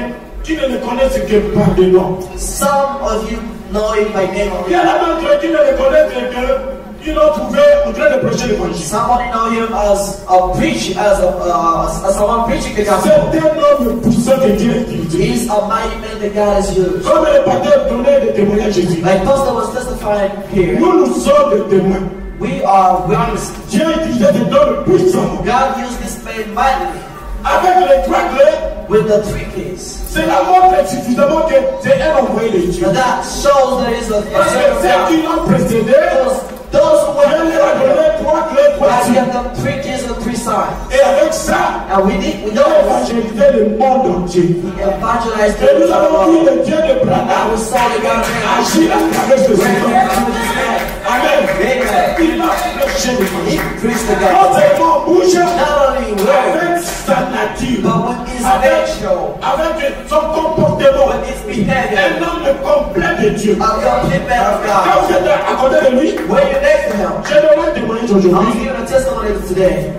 qui ne le connaissent que par des noms. some of you know him by name Il y en only. a d'autres qui ne le connaissent que qu'ils l'ont trouvé en train de prêcher l'évangile. Somebody know him as a preacher, as someone preaching the gospel. C'est un homme puissant que Dieu a utilisé. He's a mighty man that God has used. Comme le pasteur donnait des témoignages à Jésus. Like Pastor was testifying here, Nous sommes des témoins. we are witnesses. Dieu a utilisé cet homme puissant. God used this man mightily Avec les 3 clés, with the 3 keys. cela montre suffisamment que c'est un envoyé de Dieu. Now that shows there is a Parce que servant of ceux God. qui l'ont précédé, Because those who Dieu were leur a donné 3 clés, 3 God signes. gave them 3 keys and 3 signs. Et avec ça, And we il know a évangélisé le monde entier. he evangelized Et nous avons vu the le Dieu de I Branham was saw the God man agir à travers ce when he Seigneur. came to this man. Amen. Amen. Il a prêché He l'évangile. preached the Non gospel. seulement en bouche, Not only in avec words, sa nature, but with his avec, nature, avec son comportement. with his behavior. Un homme complet de Dieu. A complete man of Quand God. vous êtes à côté de lui, When you're next to him, je donne un témoignage I'm aujourd'hui. giving a testimony today.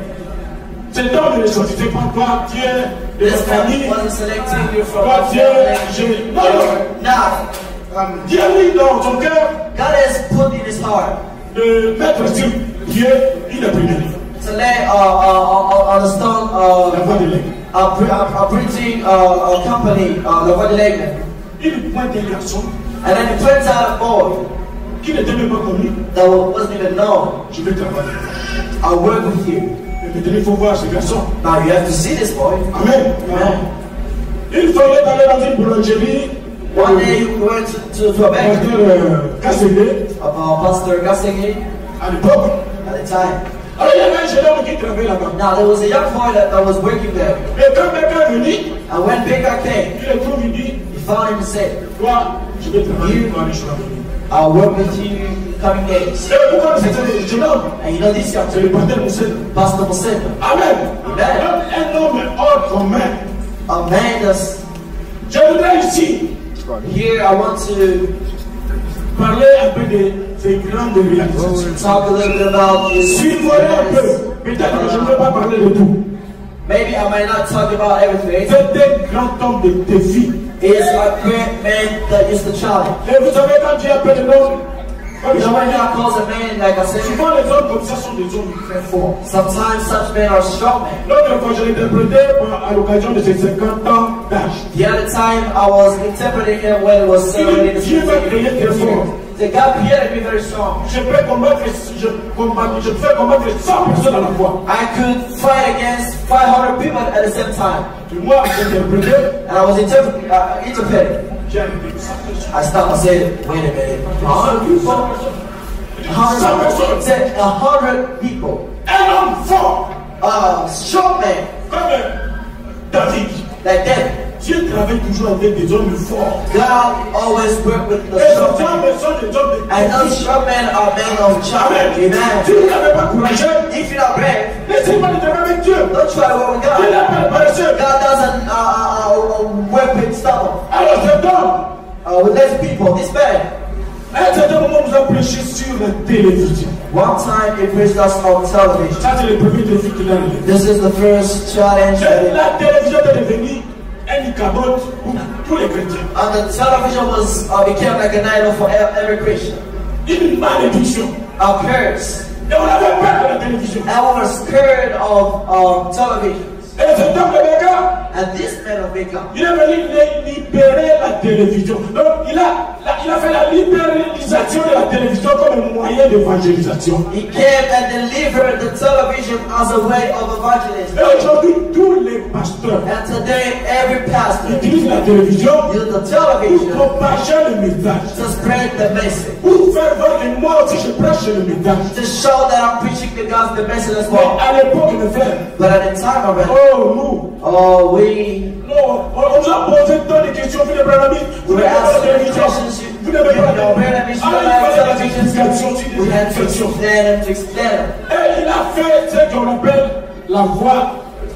Cet homme ne choisissait pas toi, Dieu, de la This famille. man wasn't selecting you from Toi, the Dieu, family. non, non. Not. Dieu mis dans son cœur God has put in his heart de mettre sur Dieu une prière. to lay on the stone La voix de l'aigle. a preaching company, the Voix de l'Aigle. Il pointe un garçon. And then he points out a boy. qui n'était même pas connu, that wasn't even known. je vais travailler. I'll work with you. Et maintenant, il faut voir ce garçon. Now you have to see this boy. Amen. Amen. Il fallait aller dans une boulangerie. One day we went to a bakery. Pasteur Kassende, Pastor Gasenge à l'époque. at the time. Alors il y avait un jeune homme qui travaillait là-bas. Now there was a young boy that was working there. Et quand Becca est venu, And when Baker came, il le trouve, il dit, he found him and said, toi, je vais travailler pour aller chez la famille. I'll work with you in coming days. Et pourquoi c'était jeune homme? And you know this young C'est le pasteur Moussel. Pastor Musema, Amen. Amen. Un homme hors commun. a man that's Je voudrais ici here. I want to parler un peu de ces grandes réalisations. talk a little bit about his. Suivez un peu. Peut-être que je ne vais pas parler de tout. Maybe I might not talk about everything. C'est un grand homme de défi. He is a great man that is the challenge. Et vous savez, quand Dieu appelle l'homme, comme You je know, when l'ai dit, God calls a man, like I said, souvent les hommes comme ça sont des hommes très forts. sometimes such men are strong men. L'autre fois, je l'ai interprété à l'occasion de ses 50 ans d'âge. The other time I was interpreting him when it was celebrating the Dieu m'a créé très fort. The God created me very strong. Je peux combattre 100 personnes à la fois. I could fight against 500 people at the same time. Et moi, j'ai interprété, And I was interpreting. j'ai arrêté 100 personnes. I stopped and said, wait a minute. 100 people? 100 personnes. Said 100 people. Un homme fort, Strong man comme David. like them. Dieu travaille toujours avec des hommes forts. God always worked with the Et strong ces men. hommes sont des hommes de And those strong men are men of challenge. Si Amen. vous n'avez pas courageux, If you're not brave, laissez-moi le travail avec Dieu. don't try to work with Dieu God. n'est pas paresseux. God doesn't work with stubborn. Alors cet homme, With less people. This man. à un certain moment, nous a prêché sur la télévision. One time he preached us on television. Ça, c'est le premier défi qu'il a relevé. This is the first challenge. Et la télévision est devenue un cabote pour tous les chrétiens. And the television became like an idol for every Christian. Une malédiction. A curse. Et on avait peur de la télévision. And we were scared of television. Et cet homme de Béga, And this man of Baker, il est venu libérer la télévision. Donc, il a fait la libéralisation de la télévision comme un moyen d'évangélisation. he came and delivered the television as a way of evangelism. Et aujourd'hui, tous les pasteurs And today, every pastor utilisent la télévision uses the pour television propager le message. to spread the message. Pour faire voir que moi aussi je prêche le message. To show that I'm preaching the gospel message as Mais well. à l'époque, mes frères, But at the time already, nous, on nous a posé tant de questions, vous n'avez pas la vie, vous we n'avez pas la asked télévision, questions. vous n'avez pas la We had to explain them, to explain them. Et il a fait ce qu'on appelle la voix,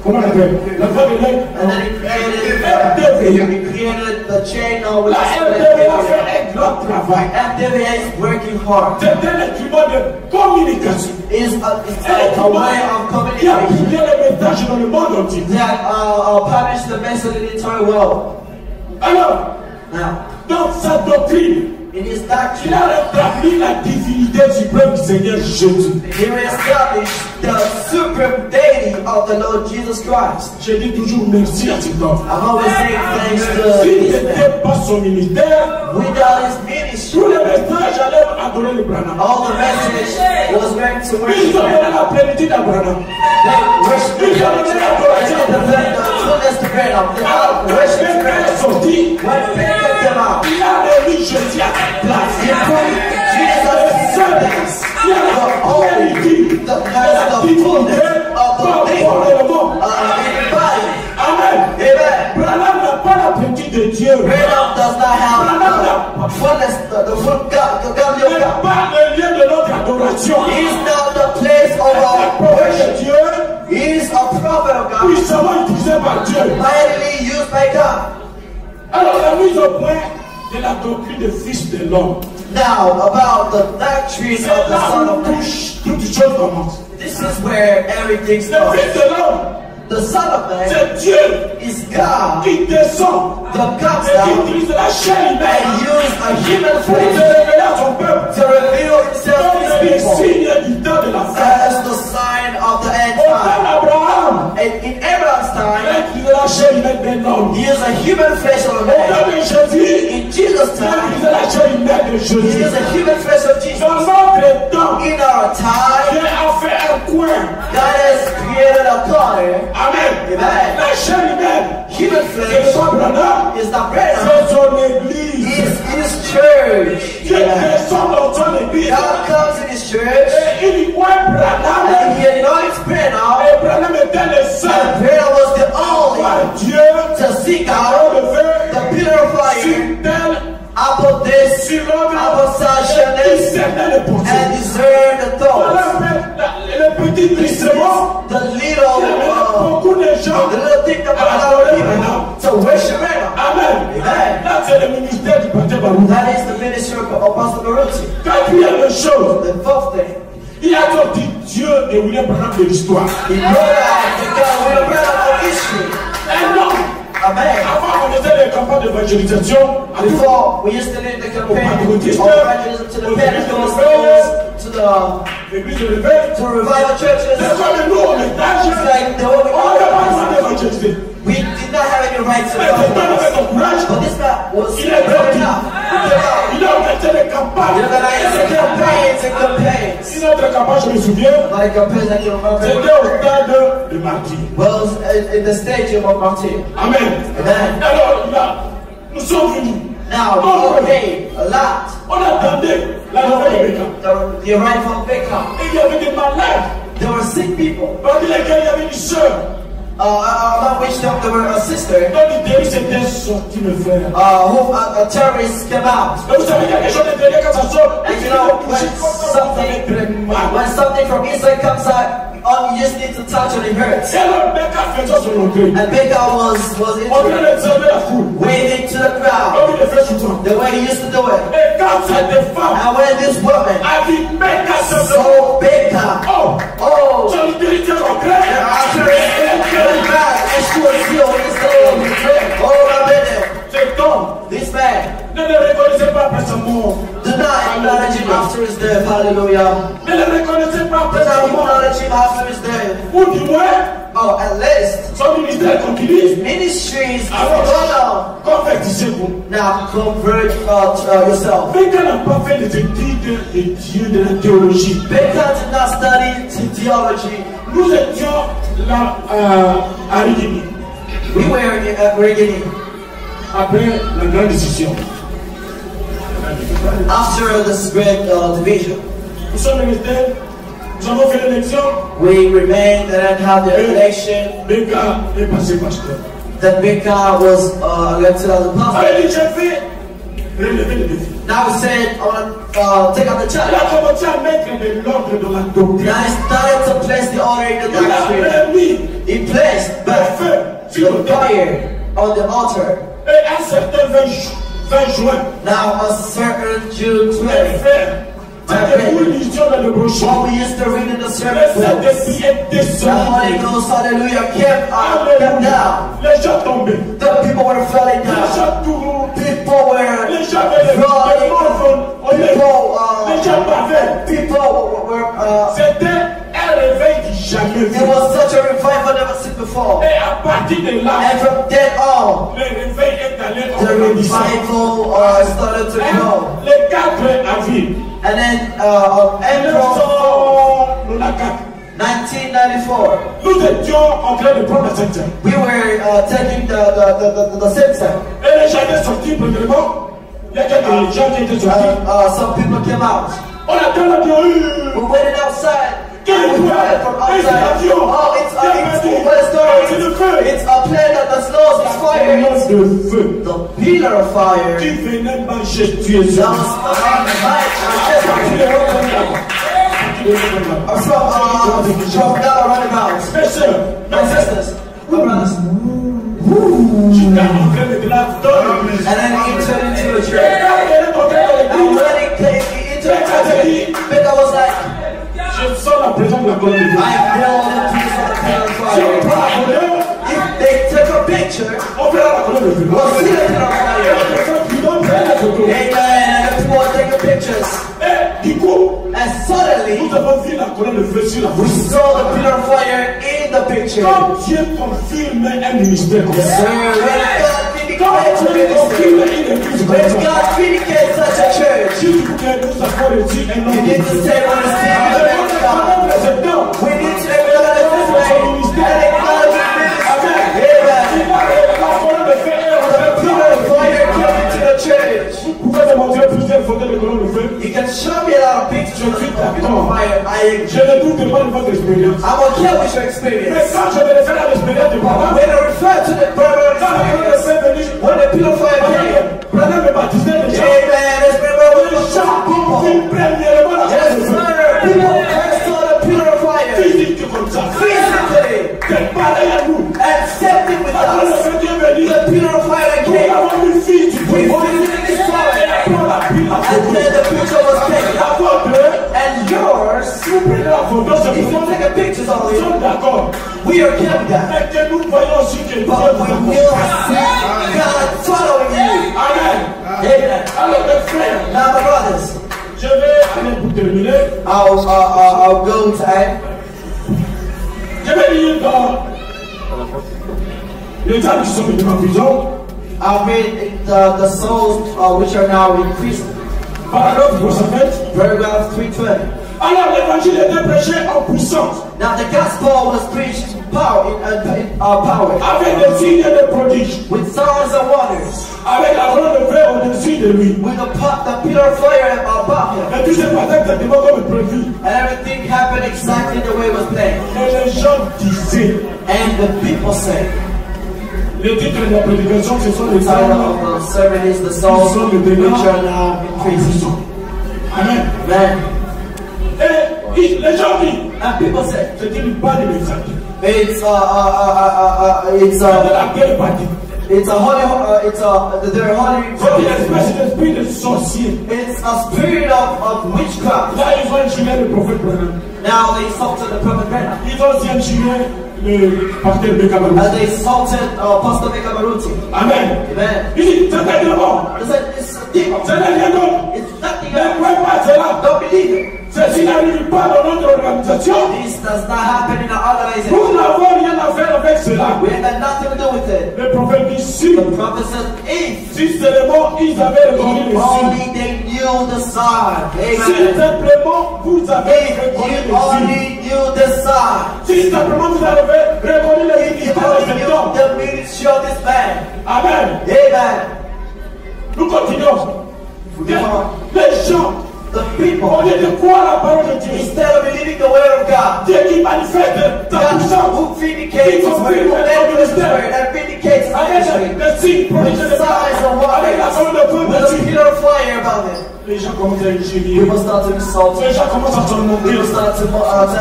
comment on appelle? La voix de l'aigle. And then he created the channel with La RTVA a fait un grand travail. FTVA is working hard. C'est un instrument de communication. It's a way of Qui a communication publié le message dans le monde entier. that publish the message in the entire world. Alors, Now, dans sa doctrine, in his il doctrine, a rétabli la divinité suprême du Seigneur Jésus. he established the supreme deity of the Lord Jesus Christ. Je dis toujours merci à cet homme. I'm always saying thanks to S'il this man. n'était pas son ministère, Without his ministry, tous les messages allaient adorer le Branham. all the message was meant to Ils worship ont donné him. la plénitude à Branham. They worshiped him. The fullness to Branham. They worshiped Quand il est Branham. sorti, When Baker came out, il a remis Jésus à sa place. he put Jesus' servants. Il a la plénitude, la divinité par rapport au monde. Everybody. Amen. Amen. Branham n'a pas la plénitude de Dieu. Branham does not have the fullness, the full God, the godly Il of n'est God. pas le lieu de notre adoration. He is not the place of La our parole worship. de Dieu, He is a prophet of God, puissamment utilisé par Dieu. mightily used by God. Alors la mise au point de la doctrine du Fils de l'homme. Now, about the doctrine C'est of the là Son où of Man. toute chose commence. This is where everything Le starts. Fils de l'homme, The Son of Man c'est Dieu is God qui descend that comes et qui down utilise la chair and humaine used a human pour se flesh révéler à son peuple. to reveal himself to Comme his le people signe du temps de la fin. as the sign of the end Au temps time. d'Abraham, And in Abraham's il time, a utilisé la chair humaine d'un homme. he used a human flesh of a Au man. temps de Jésus, In Jesus' il a time, utilisé la chair humaine humaine de He Jésus. used the human flesh of Jesus. Dans notre temps, In our time, Dieu a fait un coin. God has created a corner. Amen. Amen. La chair humaine, Human c'est flesh son Branham, is not bread. c'est son église. It's his church. Dieu Amen. descend dans son église. God comes in his church Et il voit Branham. and he anoints Branham. Et Branham était le seul And Branham was the only par Dieu to seek à out relever the pillar of fire sur tel, upon this, sur l'autre, upon such a qui name, cernait le portier. and discern the thoughts. Voilà le petit glissement. The Il y avait beaucoup de gens the little thing that à allowed adorer people Branham. to worship Branham. Amen. Amen. Là, c'est le ministère du pasteur Baruch. That is the ministry of Apostle Baruch. Quatrième chose, The fourth thing, il a sorti Dieu et William Branham de l'histoire. he brought out the God with a Branham of history. Un homme. Amen. Avant, on faisait les campagnes d'évangélisation. À tout Before, we used to lead the campaign of evangelism to the Pentecostals, to the l'église de l'évêque. to revival churches. C'est comme nous, on est âgés. It's like the way we On n'a pas besoin d'évangéliser. We did not have any rights to Mais c'est pas avec evangelize. ton courage. But this guy was Il est good parti. enough. He came out. Il a organisé les He campagnes. organized the campaigns and campaigns. Une autre campagne, je me souviens, Like campaigns I can remember. c'était au stade de martyr. Well, in the stadium of Martyr. Amen. Amen. Alors là, nous sommes venus. Now, we paid a lot. On attendait la nouvelle Bécam. The arrival of Beckham. Et il y avait des malades. There were sick people. Parmi lesquels il y avait une sœur. Among which there were a sister Quand l'idée s'était sorti, le frère. who a terrorist came out. Mais vous savez quelque chose de derrière quand ça sort. And you know, when something from inside comes out, you just need to touch and it hurts. Et alors, Bécam faisait son entrée. And Beckham was On vient d'observer la foule. waving to the crowd Comme il le fait souvent. the way he used to do it. Et quand cette femme And when this woman a dit Bécam se saw Beckham, oh, oh, son utilité concrète. and she was healed. Oh, my goodness. Cet homme This man, ne le reconnaissait pas après sa mort. do not acknowledge him after his death. Hallelujah. Ne le reconnaissait pas Do après sa not mort. acknowledge him after his death. Ou du moins, Oh, at least son ministère continue. ministries is Alors, going on. convertissez-vous. Now convert yourself. Bécam n'a pas fait les études de Dieu de la théologie. Beckham did not study theology. Nous étions là à Rigini, We were in Regini après la grande décision. after this great division. Nous sommes restés, nous avons fait l'élection. We remained and had the election. Bécam est passé pasteur. That Beckham was elected as a pastor. Allez, dit, j'ai fait relever le défi. Now he said, I want to take up the Il a challenge. commencé à mettre de l'ordre dans la doctrine. Now he started to place the order in the Il a doctrine. permis He placed le the feu sur le terrain. fire on the altar. Et un certain 20 juin, Now a certain June les 20, frères, c'était pour l'émission dans le brochure. what we used to read in the Le sermon books, Saint-Esprit est the Holy descendu. Ghost, hallelujah, kept them down. Les gens tombaient. The people were falling Les down. gens tournaient. People were Les gens avaient les falling. morts. Les gens bavaient. People were C'était un réveil du jamais vu. it was such a revival never seen before. Et à partir de là, And from then on, le réveil est allé the en grandissant. revival started to grow. Le 4 avril And then on April 1994, 1994, nous étions en train de prendre la Sainte-Seine. we were taking the census. Et les gens étaient sortis, premièrement. Il y a quelques gens qui étaient sortis. Some people came out. On attend l'avion. We waited outside. Quel We heard from outside. Oh, what a story. It's a plane that's lost. It's fire. It's de feu The pillar of fire. qui venait majestueusement. That was from that roundabout. Mes sœurs, My sisters, my brothers. j'étais en train de la donner. And then he entered into the Et church. quand il est entré dans And l'église, when he came into the church, Peter was like, je sens la présence de la colonne de Dieu. I feel the peace of the pillar of Si on fire. prend la colonne, If they took a picture, on verra la colonne de Dieu. we'll see the pillar of fire. Les gens qui vont prendre la photo. Amen. And the people are taking pictures. Et du coup, And suddenly, nous avons vu la colonne de feu sur la we foule. saw the pillar of fire in the picture. Quand Dieu confirme un ministère comme Sir, ça, when God Quand vindicates a tu es ministry, une église comme when ça, God vindicates such a church, si tu veux que nous avons reçu un you homme need to say, when the Spirit of avec the God, le président, we need to acknowledge His way and acknowledge His ministry. il Amen. a la colonne de feu et on The fait pillar of fire came into the church. Vous pouvez me montrer plusieurs photos de colonnes de feu. You can show me a lot of pictures of the pillar of fire. Je ne doute pas de votre expérience. I'm okay with your Mais experience. quand je me réfère à l'expérience du papa, When I refer to the brother quand la colonne de experience, feu venue, when the pillar of fire came, prenez me baptiser les gens. amen, let's remember Les we gens people. vivent premièrement la colonne Yes, de feu. sir. People first saw the pillar of fire Physique comme ça. physically, C'est pareil à nous. accepting with La colonne de us. feu qui est venue, The pillar of fire that nous came, avons vu fille du we feu. physically saw it. Prends la pile à And photo. then the picture was taken. La vôtre, And yours, vous prenez la photo, c'est if you pour take a picture of nous it, sommes d'accord. we are kept that. Mais que nous voyons aussi que Dieu But vous we accompagne. will see God following you. Amen. Amen. Alors mes frères, Now, my brothers, je vais aller pour terminer. I'll go to end. Je vais lire dans les gens qui sont venus en prison, I'll read the souls which are now in prison. paragraphe 67. Paragraph 320. Alors l'évangile était prêché en puissance, Now the gospel was preached in power, avec des signes et des prodiges, with signs and wonders, avec la colonne de feu au-dessus de lui. with the pillar of fire above him, Et tout s'est passé exactement comme prévu. and everything happened exactly the way it was planned. Et les gens disaient, And the people said, le titre de la prédication, ce sont the les title âmes of the sermon is the souls which are now in prison. Amen. Amen. Et les gens disent, And people said, c'est une bonne message. it's C'est de la belle partie. it's a holy, they're holy. C'est une espèce d'esprit de sorcier. It's a spirit of witchcraft. Là, ils ont injurié le prophète Branham. Now they insulted the prophet Branham. Ils ont aussi injurié le pasteur de Cameroun. And they insulted Pastor Bekabaruti. Amen. Amen. Il dit, c'est un démon. They said, it's a demon. Ce n'est rien d'autre. It's nothing Ne else. croyez pas cela. Don't believe it. Ceci n'arrive pas dans notre organisation. This does not happen in our organization. Nous n'avons rien à faire avec cela. We had nothing to do with it. Le prophète dit, si, The prophet said, if si seulement ils avaient reconnu les signes. only they knew the sign. Si Amen. simplement vous avez If reconnu les you signes. only knew the sign. Si simplement vous avez reconnu les If you signes only de cet knew homme. the ministry of this man. Amen. Amen. Nous continuons. We go on. Les gens, The au people, lieu de croire la parole de Dieu, instead of believing the word of God, Dieu qui manifeste sa God puissance who vindicates His word, who manifests His word, and vindicates His avec ministry. les signes prodiges de Signs and avec la parole de feu wonders, with a dessus. pillar of fire above it. Les gens commencent à injurier. People start to insult Les him. gens commencent à s'en moquer. People start to follow him.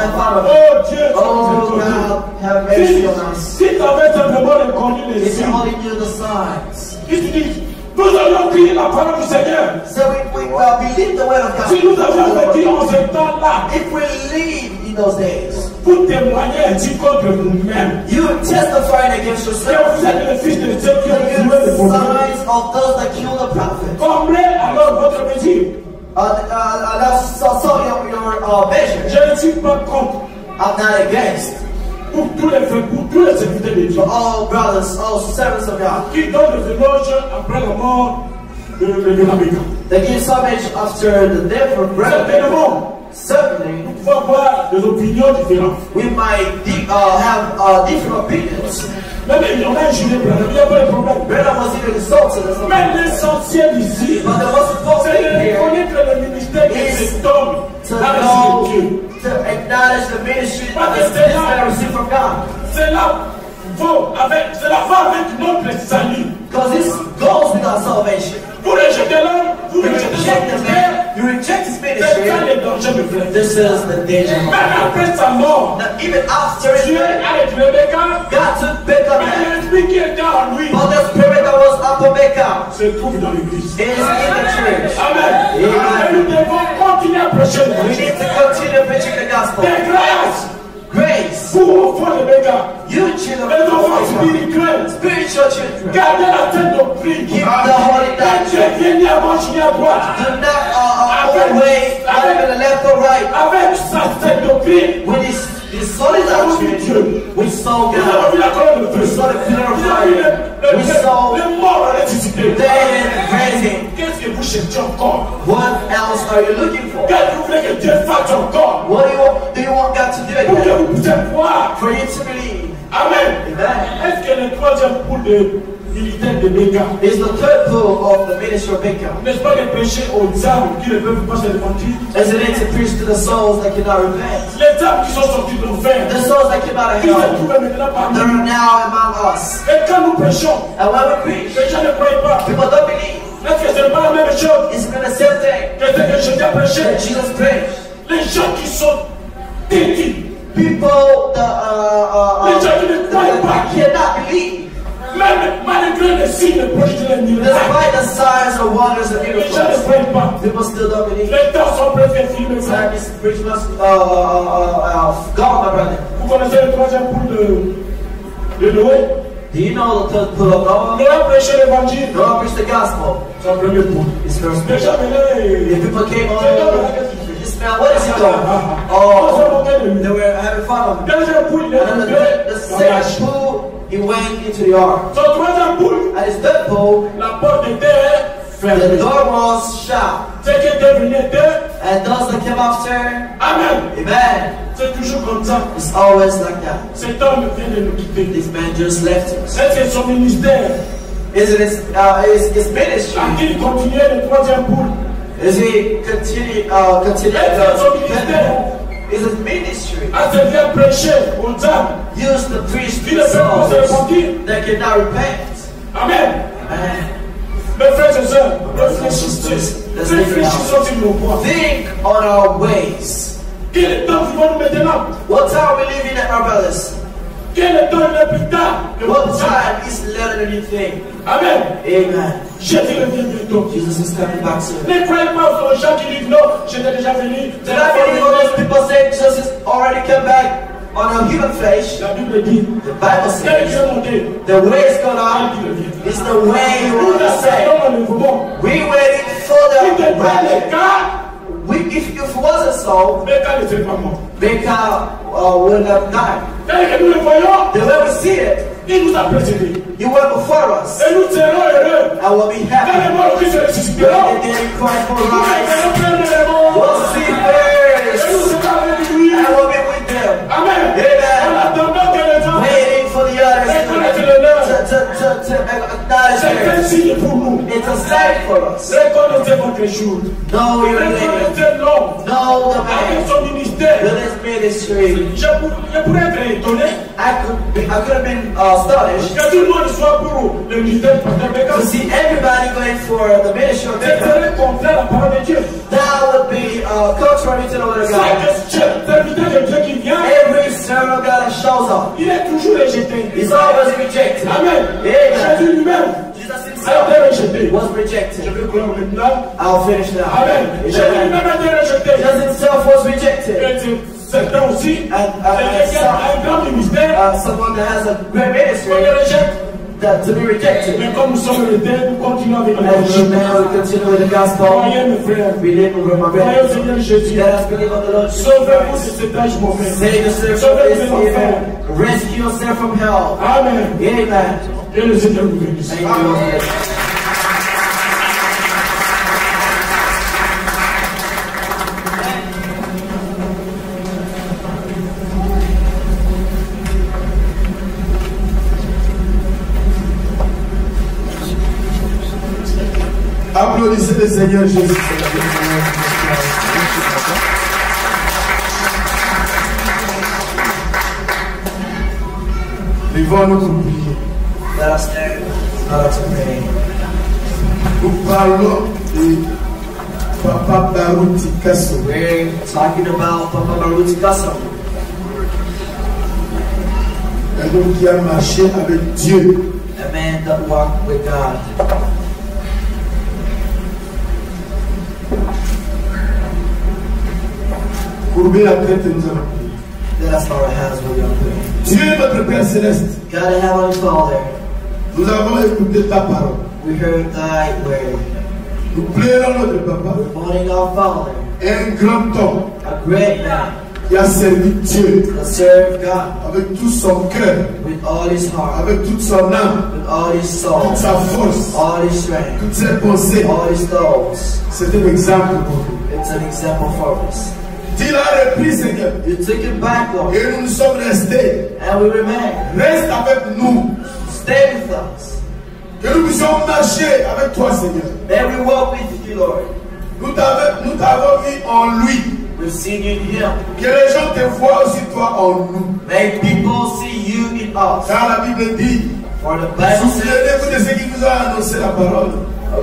Oh Dieu, Oh God, have mercy on us. si tu avais simplement reconnu les If you signes, only knew the signs. ils te disent, nous avions crié la parole du Seigneur. So we believe the word of Si God. nous avions vécu en ce temps-là, If we live in those days, vous témoignez ainsi contre vous-même. you testifying against Que yourself. vous êtes le fils de ceux qui ont You tué le prophète. signs of those that kill the prophet. Comblez alors votre mesure. That's also your measure. Je ne suis pas contre I'm not against. pour tous les serviteurs de Dieu For all brothers, all servants of God. qui donnent des éloges après la mort de Bénamica. They give homage after the death of Branham. Certainement, Certainly, nous pouvons avoir des opinions différentes. we might have different opinions. Même il y en a injurié Branham, il n'y a pas de problème. Branham was even insulted as well. Mais l'essentiel ici, But the most important c'est thing de here reconnaître le ministère de cet homme to dans know, les Dieu. to acknowledge the ministry But that it's is that I received from God. Cela va avec notre salut. Because this goes with our salvation. Vous rejetez l'homme, vous You rejetez reject son the ministère. man, you reject his C'est ça ministry. le danger, mes frères. This is the danger. Même après sa mort, Now, even after Dieu it, a élevé Rebecca, God took Becca mais back. l'esprit qui était en lui But the spirit that was upon Becca se trouve dans l'église. is in the church. Amen. Et nous devons continuer à prêcher We l'évangile. need to continue preaching the gospel. Des grâces Grace. pour enfants de Rebecca. You children Les of enfants God. spirituels. Spiritual children. Gardez la tête doctrine. Keep the holy Quand Dieu doctrine. vient ni à gauche ni à droite. Do not go away, either to the left or right. Avec sa tête doctrine, With this holy nous avons vu doctrine, Dieu. We saw Nous avons God. vu la colonne de We feu. saw the pillar of Nous avons vu fire. We saw les morts ressuscités. dead and raising. Qu'est-ce que vous cherchez encore? What else are you looking for? Qu'est-ce que vous voulez que Dieu fasse encore? What do you want God to do Pour que again? vous puissiez croire. For you to believe. Amen. Amen. Est-ce que le troisième poule de militaire de Béka, Is the third pull of the ministry of Baker. n'est-ce pas de prêcher aux âmes qui ne peuvent pas se repentir? Isn't it to preach to the souls that cannot repent? Les âmes qui sont sorties de l'enfer, The souls that came out of qui se hell, trouvent maintenant parmi that nous. are now among us. Et quand nous prêchons, And when we preach, les gens ne croient pas. people don't believe. Est-ce que ce n'est pas la même chose It's been the same thing que ce que Jésus a prêché? that Jesus preached. Les gens qui sont têtus, People that cannot believe, même malgré les signes de prodiges de miracles, despite the signs and wonders and les gens ne miracles, croient pas. people still don't believe. Les temps sont presque finis. Time is pretty much gone, my brother. Vous connaissez le troisième poule de Noé? Do you know the third pull of Noah? Noé a prêché l'évangile. Noah preached the gospel. Son premier poule. His first Les pull. gens venaient. The people came C'est comme on. ça que This man, what is he doing? on se Oh, moquait de lui. they were having fun of him. Deuxième poule, il est And then entré the dans la second pull, he went into the ark. Son troisième poule, And his third pull, la porte était the fermée. door was shut. Ce qui était venu était. And those that came after, Amen. amen. C'est toujours comme ça. It's always like that. Cet homme vient de nous quitter. This man just left us. Est-ce que son ministère, Is it his ministry? a-t-il continué le troisième poule? Is he continue is his ministry? À se faire prêcher aux âmes Use the priest qui ne peuvent pas se repentir. that cannot repent. Amen. Amen. Mes frères et sœurs, réfléchissons sur nos voies. Think on our ways. Quel temps vivons-nous maintenant? What time we living at, our brothers? Quel temps il est plus tard que What votre time is later than you think? Amen. Amen. Jésus revient bientôt. Jesus is coming back soon. Ne croyez pas aux gens qui disent non, j'étais déjà venu. Do not believe all those people say Jesus already come back on a human flesh. La Bible dit, The Bible quel says Dieu monté, the way is going on is the way you want to say. We waiting for Si the ce n'est pas le rapture. cas, If it wasn't so, mais quand ne serait pas mort. Baker would have died. Tel que nous le voyons, The way we see it, il nous a précédés. you went before us. Et nous serons heureux. I will be Quand les happy. morts qui se ressusciteront, And then Christ will nous rise. serons pleins de morts. We'll see Et nous first. serons avec lui. I will be with them. Amen. Amen. En attendant que les gens Waiting for the others reconnaissent le leur. to acknowledge C'est un theirs. signe pour nous. It's a sign for us. Reconnaissez votre jour. Know your name. Reconnaissez l'homme. Know the Avec man. son ministère. With his ministry. Je pourrais être étonné I could have been astonished que tout le monde soit pour le ministère du pasteur Bécaud. to see everybody going for the ministry of Ce Baker. serait contraire à la parole de Dieu. That would be contrary to the word of God. Chaque serviteur de Dieu qui vient, Every servant of God that shows up il est toujours rejeté. is always rejected. Amen. Amen. Jésus lui-même Jesus a himself été rejeté. was Je rejected. vais croire maintenant. I'll finish now. Amen. Jésus Amen. lui-même a été rejeté. Jesus himself was rejected. Et certains aussi, And quelqu'un a un grand ministère, someone that has a great on ministry le rejette. to be rejected. Mais comme nous sommes les terres, nous continuons avec And l'évangile. now we continue with the gospel. Croyez, mes frères. Believe in my Croyez au brother. Seigneur Jésus. Let us believe on the Lord Jesus Sauvez-vous de Christ. cet âge mauvais. Save yourself from Sauvez-vous this de l'enfer. evil. Rescue yourself from hell. Amen. Amen. Et le Seigneur vous bénisse. Thank you, Lord. Applaudissez le Seigneur Jésus. Levons notre prière. Let us stand. Let us pray. Nous parlons de Papa Baruti Kasso. We're talking about Papa Baruti Kassam, Un homme qui a marché avec Dieu. a man that walked with God. Courbez la tête et nous allons prier. Let us bow our hands while we are praying. Dieu, notre Père Céleste, God and Heavenly Father, nous avons écouté ta parole. we heard thy word. Nous plairons notre Papa, Morning our Father, un grand homme, a great man, qui a servi Dieu that served God avec tout son cœur, with all his heart, avec toute son âme, with all his toute soul, sa force, all his strength, toutes ses pensées. all his thoughts. C'est un exemple pour nous. It's an example for us. Tu l'as repris, Seigneur. You took it back, Lord, Et nous sommes restés. and we remain. Reste avec nous. Stay with us. Que nous puissions marcher avec toi, Seigneur. May we walk with you, Lord. Nous t'avons mis en lui. We've seen you in him. Que les gens te voient aussi toi en nous. May people see you in us. Car la Bible dit, For the Bible says, souvenez-vous de ceux qui vous ont annoncé la parole.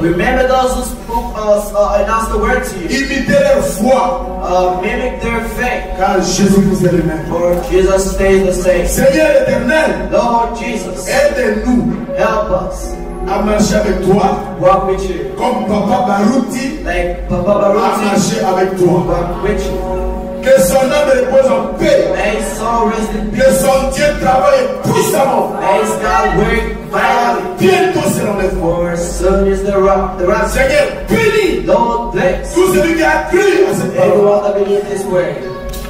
remember those who spoke us, announced the word to you. Imitez leur foi. Mimic their faith. Car Jésus vous est le même. For Jesus stays the same. Seigneur éternel, Lord Jesus, aide-nous help us à marcher avec toi. walk with you. Comme Papa Barouti Like Papa a Baruti, marché avec toi. walk with you. Que son âme repose en paix. May his soul rest in Que peace. son Dieu travaille puissamment. May his God work mightily. Bientôt c'est l'enlèvement. For soon is the rapture. Seigneur, bénis Lord bless tout celui qui a cru à cette parole. everyone that believes this word.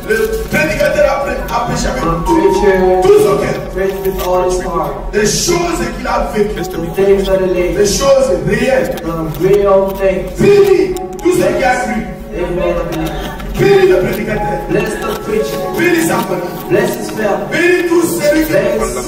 Le prédicateur a prêché avec The tout preacher son cœur. prays with all his heart. Des choses qu'il a vécues. The things that he Des lives. choses réelles. The real things. Bénis tout celui qui a cru. Everyone that believes. Bénis le prédicateur. Bless the preacher. Bénis sa famille. Bless his family. Bénis tous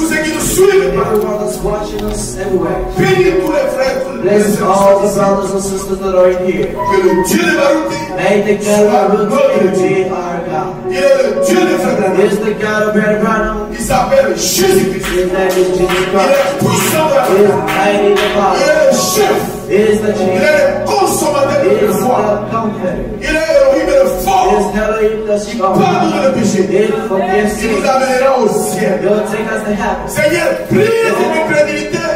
ceux qui nous suivent. Everyone that's watching us everywhere. Bénis tous les frères, tous les Bless sœurs all the ici. brothers and sisters that are in here. Que le Dieu de Barouti, May the God of Ruth be our God. il est le Dieu de Frère He Branham. is the God of Brother Branham. Il s'appelle Jésus-Christ. His name is Jesus Il Christ. est puissant dans la He is foi. mighty in the Il power. est le chef. He is the Il chief. est le consommateur He de is foi. the comforter. Il est Elohim et le He fort. is Elohim the strong. Pardonne le péché. He forgives Il nous sin. amènera au ciel. He will take us to heaven. Seigneur, prie pour nos crédibilités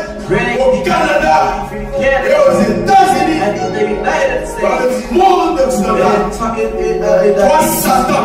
au Canada et Canada aux États-Unis, and in the United dans States. le monde occidental. In Toi, Satan,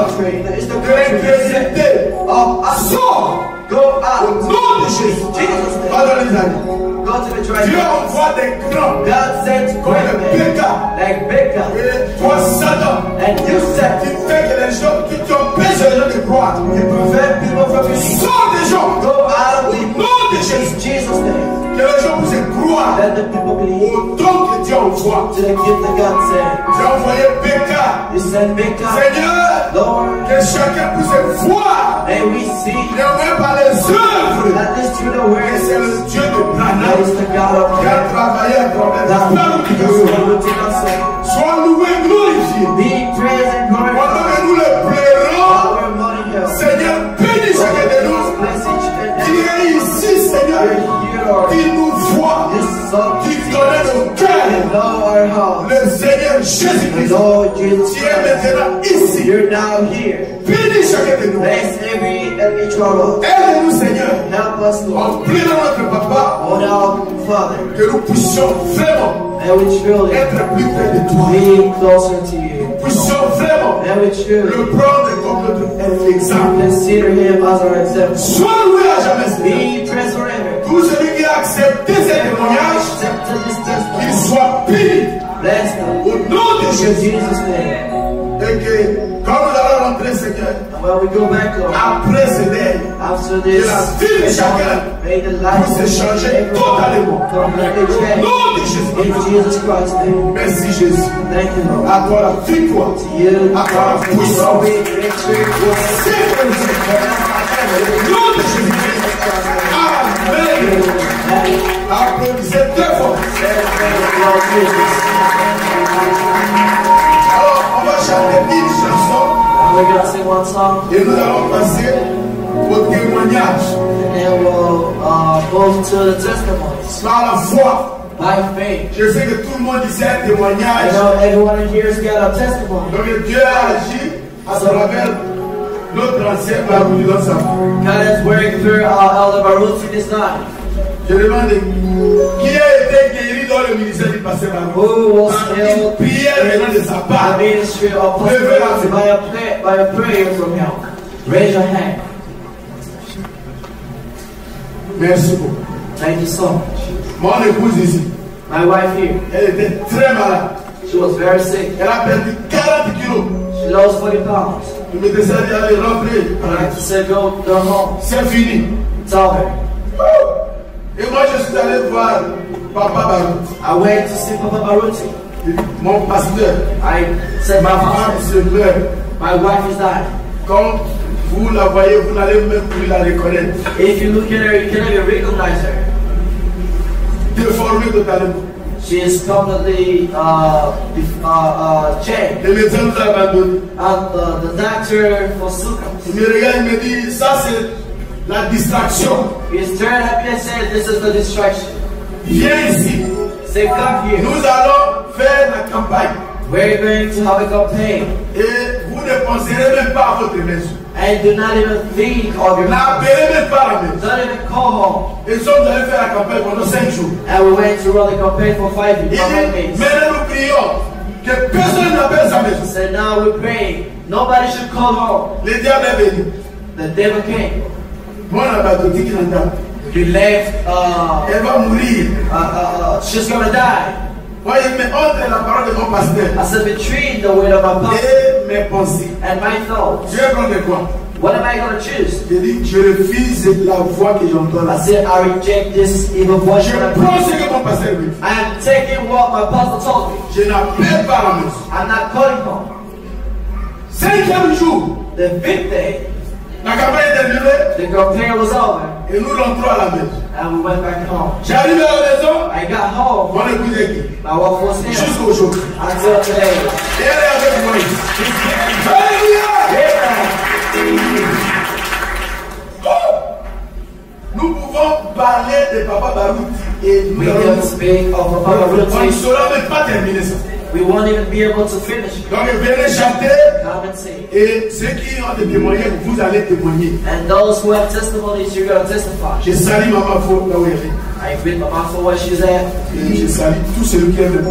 it's the de country l'incrédulité, of us. sors Go au out. nom de Jésus. Jesus' name. Va dans les années. Go to the dry Dieu ground. envoie des grands God sent comme great le men Péka. like Becca. Et toi, Satan, And you said qui fait que les gens, qui empêchent les gens de croire, you prevent people from believing. sors des gens Go out of au people. nom de In Jésus. Jesus' name. Que les gens puissent croire Let the people believe au don que Dieu envoie. to the gift that God sent. Tu as envoyé Péka. You sent Becca. Seigneur, Lord, que chacun puisse voir, may we see et même par les œuvres, that this through the que word c'est le Dieu de that Branham is the God of qui a travaillé à travers that la glorification. Sois loué, glorifié. be praised and Pendant glorified. que nous le pleurons, Our money help. Seigneur, bénis chacun de nous Bless each and qui every est ici, Seigneur, here, Lord. qui nous voit, This song qui connaît nos cœurs. and know our heart. Le Seigneur The Jésus-Christ, Lord Jesus qui est Christ. maintenant ici. You're now here. Bénis chacun de nous. Bless every and each one of us. Aide-nous, Seigneur, Help us, Lord. en priant notre Papa, Oh, now, Father, que nous puissions vraiment may we truly être plus près de toi. be closer to you. Puissions vraiment May we truly le prendre comme notre exemple. consider him as our example. Sois loué à jamais, Seigneur. Be praised forever. Tout celui qui a accepté ces témoignages, Accepted this qu'il testimony. soit béni Bless them. au nom de In Jésus. Jesus' name. Et que quand nous allons rentrer, Seigneur, And when we go back, Lord, après ce deuil, after que this, la vie de chacun may the life puisse of changer everyone totalement. completely Au change. nom de Jésus. In Jesus Christ's name. Merci Jésus. Thank you, Lord. À toi la victoire. You À toi la are puissance. the victory. C'est comme ça. Au nom de Jésus-Christ. Amen. Applaudissez très fort. Alors, on va chanter une chanson We're going to sing one song, et nous allons passer au témoignage. and then we'll move to the testimonies. Par la foi. By faith. Je sais que tout le monde disait un I témoignage. know everyone in here has got a testimony. Donc Dieu a agi à travers notre ancien Baroudi dans sa vie. God is working through Elder Baruch in this night. Je demande qui a été guéri dans le ministère du pasteur Baroudi. Who was Par healed une prière venant de sa part. the ministry of prosperity by a prayer from him? Raise your hand. Merci beaucoup. Thank you so much. Mon épouse ici, My wife here, elle était très malade. she was very sick. Elle a perdu 40 kilos. She lost 40 pounds. Le médecin dit allez rentrer. I said, go home. C'est fini. It's over. Et moi je suis allé voir Papa Barout. I went to see Papa Baruti. Mon pasteur. I said, Ma femme se meurt. my wife is dying. Quand vous la voyez, vous n'allez même plus la reconnaître. If you look at her, you can't even recognize her. Déformée totalement. She is completely changed. Le médecin nous a abandonnés. And the doctor forsook Il us. me regarde, il me dit, ça c'est la distraction. He turned up and said, this is the distraction. Viens ici. Say, come here. Nous allons faire la campagne. We're going to have a campaign. Et vous ne penserez même pas à votre maison. And do not even think of your house. N'appelez même pas à la maison. Don't even call home. Et nous sommes allés faire la campagne pendant 5 jours. And we went to run the campaign for 5 Il dit, days. maintenant nous prions que personne n'appelle sa maison. So now we're praying. Nobody should call home. Le diable est venu. The devil came. Moi, on a battu qui l'entend. He left. Elle va mourir. She's gonna die. Voyez, mais entre la parole de mon pasteur I said, between the word of my pastor et mes pensées, and my thoughts, je vais prendre quoi? what am I gonna choose? Je dis, je refuse la voix que j'entends là. I said, I reject this evil voice. Je prends ce que mon pasteur me dit. I am taking what my pastor told me. Je n'appelle pas la maison. I'm not calling home. 5e jour, The 5th day, la campagne est terminée the campaign was over, et nous rentrons à la maison. and we went back home. J'arrive à la maison, I got home. mon épouse est qui? My wife was here Jusqu'au jour. until today. Et elle est avec moi ici. Alléluia! Nous pouvons parler de Papa Barout et nous We allons. can speak of Papa On ne Baruti. saura même pas terminer ça. We won't even be able to finish it. Donc venez chanter Come and sing. et ceux qui ont des témoignages, vous allez témoigner. And those who have testimonies, you're going to testify. Je salue Maman Fo là où elle est. I greet Mama for where she's at. Et je salue tous ceux qui aiment,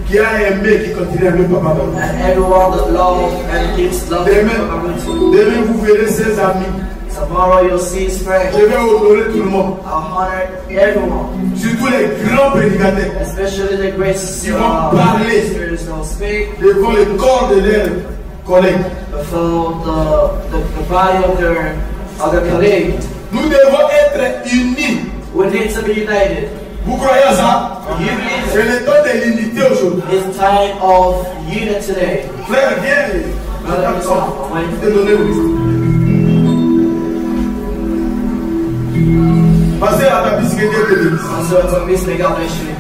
qui a aimé, qui continue à aimer Papa Barout. And everyone that love and keeps loving Papa Baruti. Demain, vous verrez ses amis. Tomorrow you'll see his friends. Je vais honorer tout le monde. I'll honor everyone. Surtout les grands prédicateurs. Especially the great Ils vont parler sisters who speak devant le corps de leurs collègues. before the body of their colleague. Nous devons être unis. We need to be united. Vous croyez à ça? You believe C'est it? le temps de l'unité aujourd'hui. It's time of unity today. Frère, viens. Je te donner le Passez à ta biscuit de bénisse. So it's a peace, may God bless you.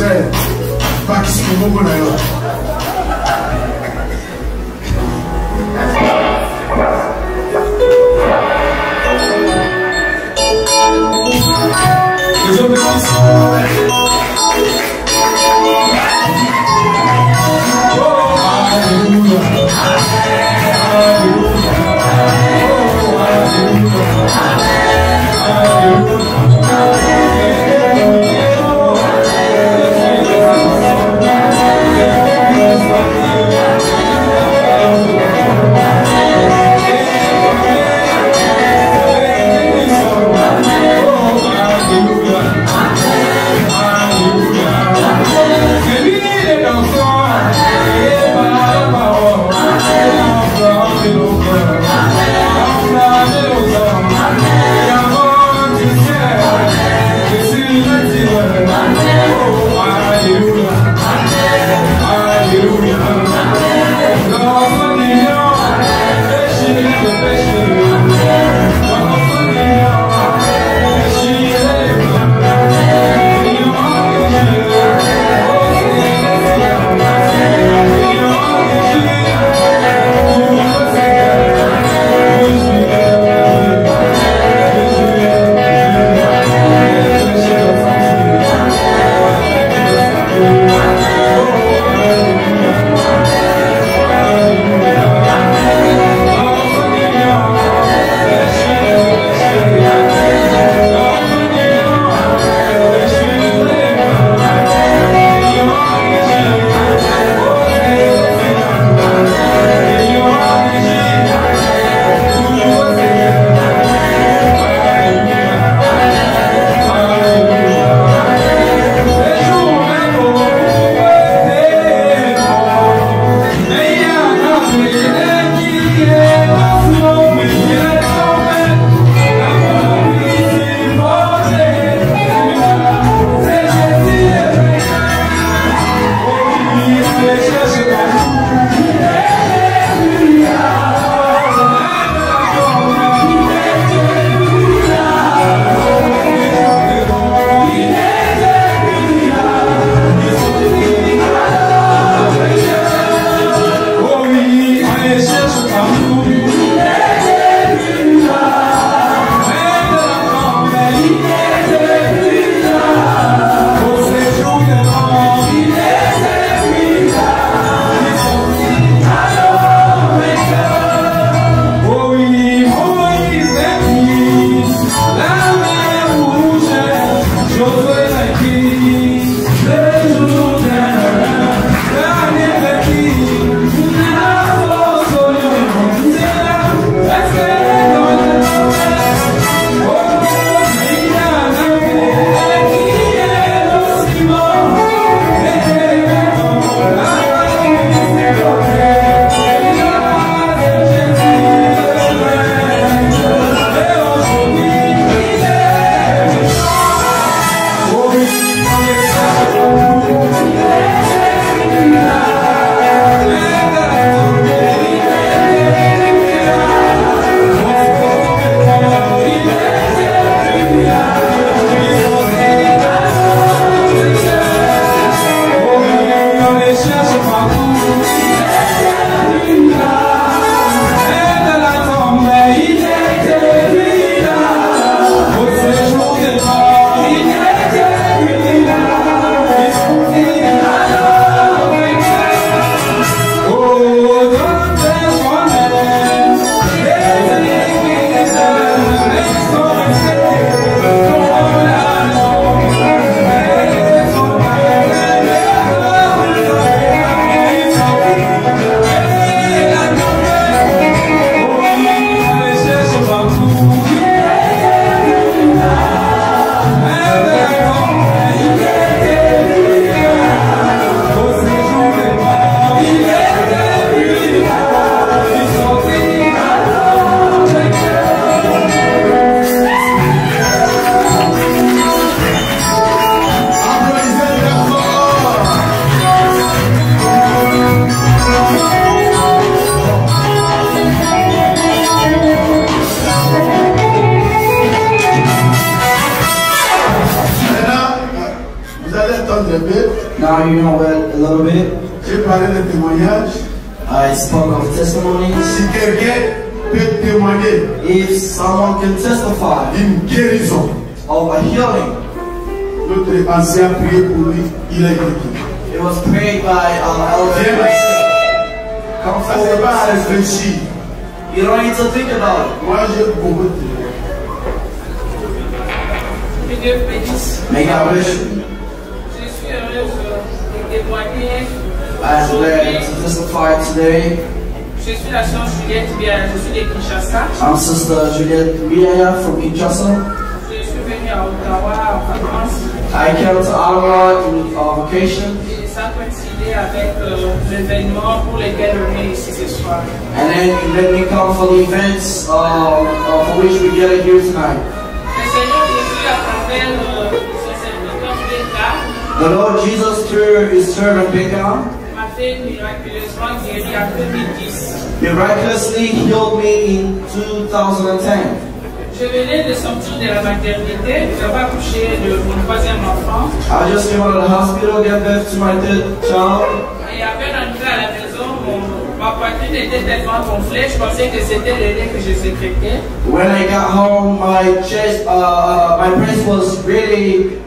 concert. Pas qui se trouve au Naïla. Les hommes de Christ. Hallelujah. un peu. Now you know it a little bit. J'ai parlé de témoignages. I spoke of testimonies. Si quelqu'un peut témoigner If someone can testify d'une guérison, of a healing, notre ancien a prié pour lui, il est guéri. it was prayed by Viens, elder. Come ça c'est pas à forward. réfléchir. You don't need to think about it. Moi j'ai beaucoup de témoignages. Que Dieu bénisse. May God bless you. Je suis heureuse de témoigner. I'm Aujourd'hui, glad to testify today. je suis la sœur Juliette Biaya, je suis de Kinshasa. I'm Sister Juliette Biaya from Kinshasa. Je suis venue à Ottawa en vacances I came to Ottawa in vacation, et ça coïncidait avec l'événement pour lequel on est ici ce soir. and then let me come for the events for which we gather here tonight. Le Seigneur Jésus, à travers son serviteur Béka, The Lord Jesus, through His servant Becca, m'a fait miraculeusement guérir en 2010. miraculously healed me in 2010. Je venais de sortir de la maternité, j'avais accouché de mon troisième enfant. I just came out of the hospital, gave birth to my third child. Et à peine entré à la maison, ma poitrine était tellement gonflée, je pensais que c'était le lait que je sécrétais. When I got home, my chest, my breast was really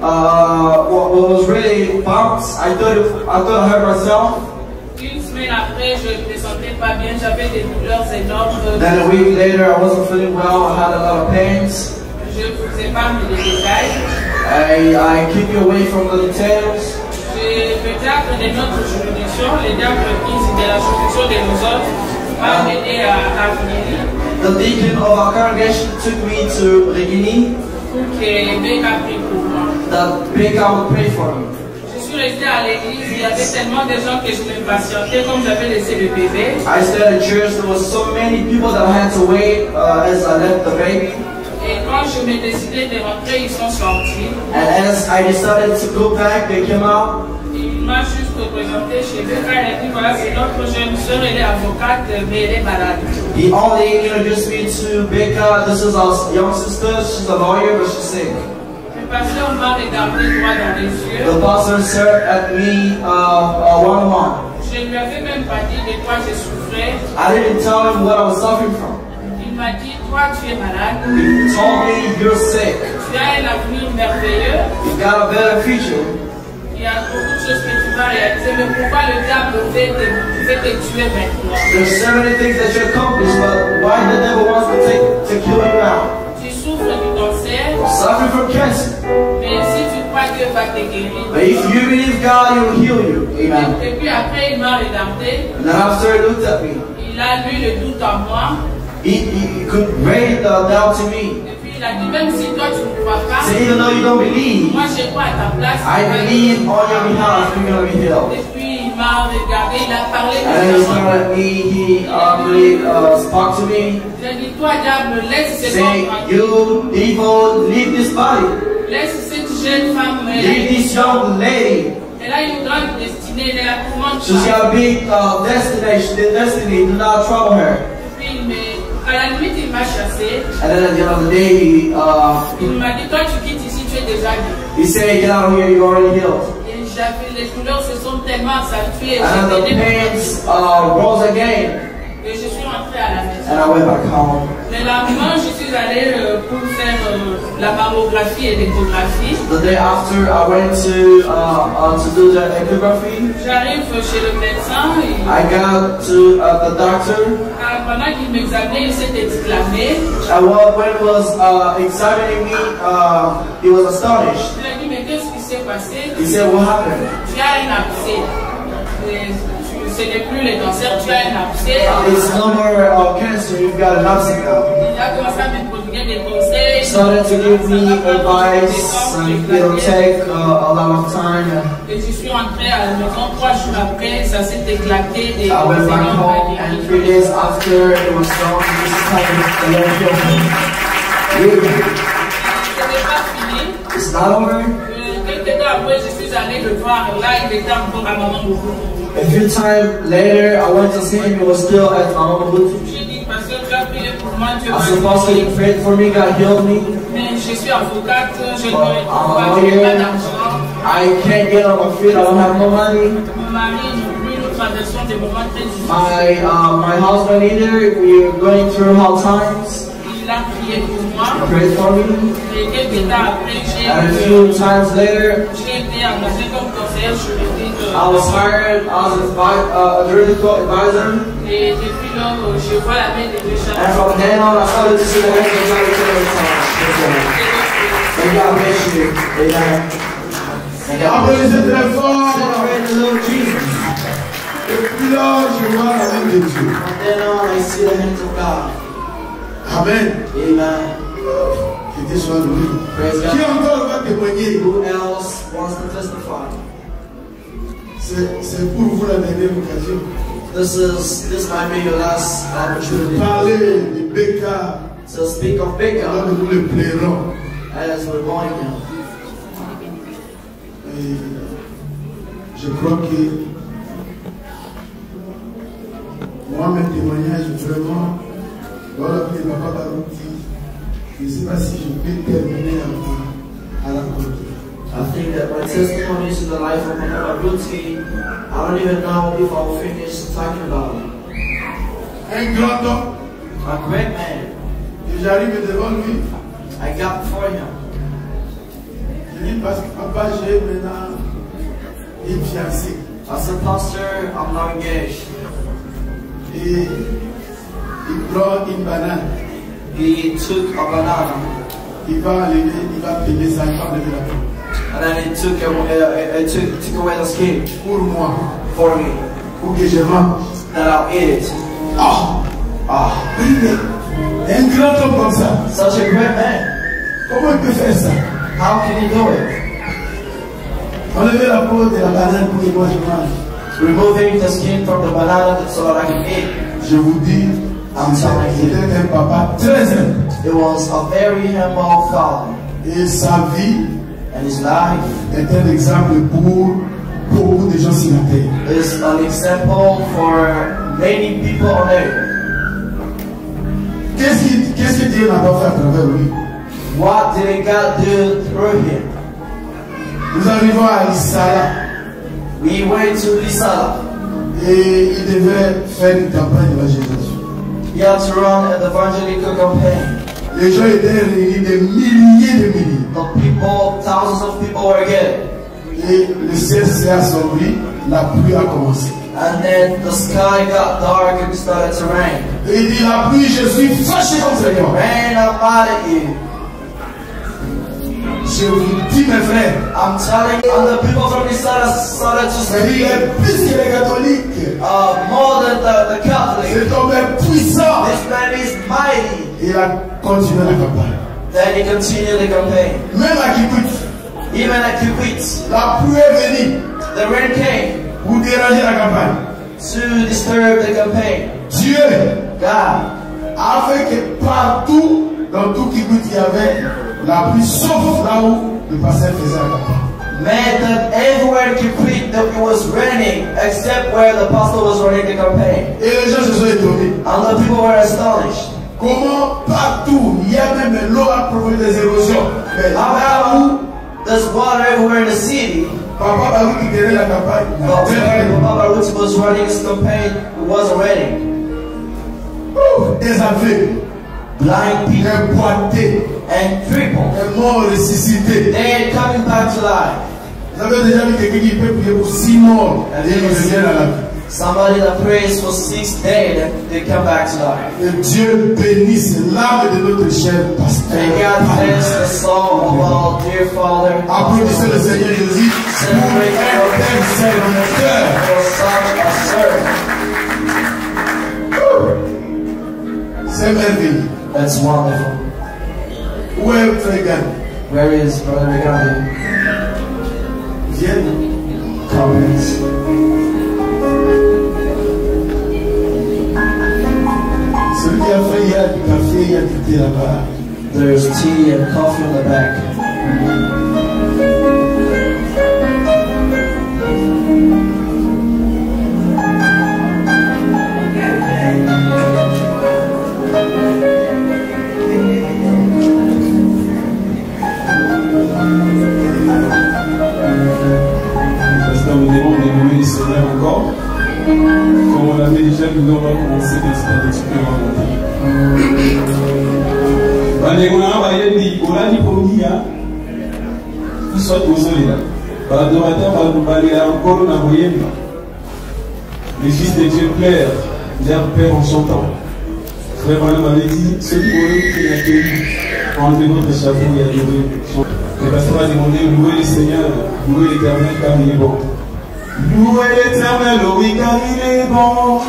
bounced. I thought I hurt myself. Une semaine après, je ne me sentais pas bien, j'avais des douleurs énormes. Then a week later, I wasn't feeling well. I had a lot of pains. Je ne vous ai pas mis les détails. I keep you away from the details. Le diable de notre juridiction, le diable de la juridiction de nos autres, m'a amené à venir The deacon of our congregation took me to Regini, pour que Béka prie pour moi. that Becca would pray for me. Je suis restée à l'église, il y avait tellement de gens que je m'impatientais comme j'avais laissé le bébé. I stayed at church. There was so many people that I had to wait as I left the baby. Et quand je me décidais de rentrer, ils sont sortis. And as I decided to go back, they came out. Il m'a juste présenté chez Béka, il a dit voilà, c'est notre jeune soeur, elle est avocate, mais elle est malade. He only introduced me to Becca. This is our young sister. She's a lawyer, but she's sick. Le pasteur m'a regardé droit dans les yeux. The pastor stared at me one-on-one. Je ne lui avais même pas dit de quoi je souffrais. I didn't tell him what I was suffering from. Il m'a dit, toi tu es malade, He told me, you're sick. tu as un avenir merveilleux, You got a better future. il y a beaucoup de choses que tu vas réaliser, mais pourquoi le diable veut te tuer maintenant? There's so many things that you accomplish, but why the devil wants to kill you now? Tu souffres du cancer, Suffering from cancer. mais si tu crois que Dieu va te guérir. But if you believe God, He will heal you. Amen. Et puis après, il m'a regardé, And then after He looked at me, il a lu le doute en moi, He could raise the doubt to me. et puis il a dit, même si toi tu ne crois pas, So even though you don't believe, moi je crois à ta place. I believe on your behalf you're going to be healed. Et puis il m'a regardé, il a parlé And then he de smiled at me, he really spoke to me, J'ai dit, toi diable, laisse ces saying, hommes, you evil, leave this body. laisse cette jeune femme, Leave this young lady. elle a une grande destinée, elle est la plus grande She's femme. got a big destiny. Do not trouble her. Et puis, mais à la limite, il m'a chassé. And then at the end of the day, Il m'a dit, toi tu quittes ici, tu es déjà guéri. he said, get out of here, you're already healed. Et j'avais, les douleurs se sont tellement accentuées. And then the pains rose again. Et je suis rentrée à la maison. And I went back home. Le lendemain, je suis allée pour faire la mammographie et l'échographie. The day after, I went to do the echography. J'arrive chez le médecin. I got to the doctor. Pendant qu'il m'examinait, il s'est exclamé. And when he was examining me, he was astonished. Il a dit, mais qu'est-ce qui s'est passé? He said, what happened? Tu as un abcès. Ce n'est plus le cancer, tu as un abcès. It's no more cancer, you've got an abscess now. Il a commencé à me prodiguer des conseils. He started to give me advice, and it'll take a lot of time. Et je suis rentrée à la maison 3 jours après, ça s'est éclaté. Et I went back home, and 3 days after, it was gone. This is how the Lord healed me. Ce n'est pas fini. It's not over. Quelques temps après, je suis allée le voir. Là, il était encore à Maman Mourou. A few times later, I went to see him. He was still at Mama Butu. J'ai dit, parce que tu as prié pour moi, tu I vas supposed to pray for me, God healed me. mais je suis avocate, je ne pas d'argent. I can't get on my feet. I don't have no money. Mon mari, nous traversons des moments très difficiles. My husband either. We are going through hard times. Il a prié pour moi. He prayed for me. Et quelques temps après, And a few times later, j'ai été engagé comme conseiller juridique. I was hired as a juridical advisor. Et depuis lors, je vois la main de Dieu chaque And from then on, I started to see the hand of God every time. May God bless you. Amen. May God bless you. Applaudissez très fort. Celebrate the Lord Jesus. Depuis là, je vois la main de Dieu. From then on, I see the hands of God. Amen. Amen. Que Dieu soit loué. Praise Qui God. encore va témoigner? Who else wants to testify? C'est pour vous la dernière occasion. This might be your last opportunity Parler de Becca, to speak of alors Becca que nous le plairons. as we're born again. Et je crois que moi, mes témoignages, vraiment, dans la vie de Papa Barouti, je ne sais pas si je peux terminer à la compte. I think that my testimony is in the life of Papa Barouti. I don't even know if I'll finish talking about it. Un grand homme, A great man. et j'arrive devant lui, I got before him. je dis parce que papa, j'ai maintenant une fiancée. I said, Pastor, I'm not engaged. Et il prend une banane, He took a banana il va payer ça, il va lever la main. and then he took away the skin Pour moi, for me pour que je mange. that I'll eat it. Un grand homme comme ça, Such a great man. comment il peut faire ça? How can he do it? Enlever la peau de la banane pour que moi je mange. Removing the skin from the banana so that I can eat. Je vous dis, c'était un papa très humble. It was a very humble father. Et sa vie And his life est un exemple pour beaucoup de gens sur la terre. is an example for many people on earth. Qu'est-ce que Dieu n'a pas fait à travers lui? What did God do through him? Nous arrivons à Isala We went to Lisala. et il devait faire une campagne d'évangélisation. He had to run an evangelical campaign. Les gens étaient réunis, des milliers. The people, thousands of people were gathered. Et le ciel s'est assombri, la pluie a commencé. And then the sky got dark and it started to rain. Et il dit, la pluie, je suis fâché contre Seigneur. Man, I'm mad at you. Je vous dis, mes frères, I'm telling you, and the people from Lisala started to il speak est plus que les catholiques. more than the Catholics. C'est un homme puissant. This man is mighty. Il a continué la campagne. Then he continued the campaign. Même à Kibbutz, Even at Kibbutz, la pluie est venue the rain came pour déranger la campagne. to disturb the campaign. Dieu God a fait que partout, dans tout Kibbutz, il y avait la pluie, sauf là où le pasteur faisait la campagne. made that everywhere in Kibbutz that it was raining except where the pastor was running the campaign. Et les gens se sont étonnés. And the people were astonished. Comment partout, il y a même l'eau a provoqué des érosions. Mais là où There's water everywhere in the city. Papa Baruch qui tenait la campagne, But where Papa Ruth was running his campaign, it wasn't raining. des aveugles, Blind people des boités, and crippled. des morts ressuscités. They are coming back to life. Vous avez déjà vu quelqu'un qui peut prier pour 6 morts et il revient à la vie. Somebody that prays for 6 days and they come back to life. Que Dieu bénisse l'âme de notre cher pasteur. May God bless the soul of our dear Father. Applaudissez le Seigneur Jésus pour Celebrate un tel serviteur. for such a servant. C'est merveilleux. That's wonderful. Où est Frégan? Where is Brother Regardie? Viens. Comments. Celui qui a fait, il y a du café, il y a du thé là-bas. There's tea and coffee in the back. on me demande de louer le Seigneur encore. Comme on l'avait déjà dit, on va commencer petit à petit à monter. Soit les fils de Dieu pleurent leur Père en chantant. Frère Manon m'avait dit, ceux qui ont accueilli, enlevez votre chapeau et adorez. Le pasteur a demandé, louez le Seigneur, louez l'Éternel car il est bon. Louez l'Éternel, oui car il est bon.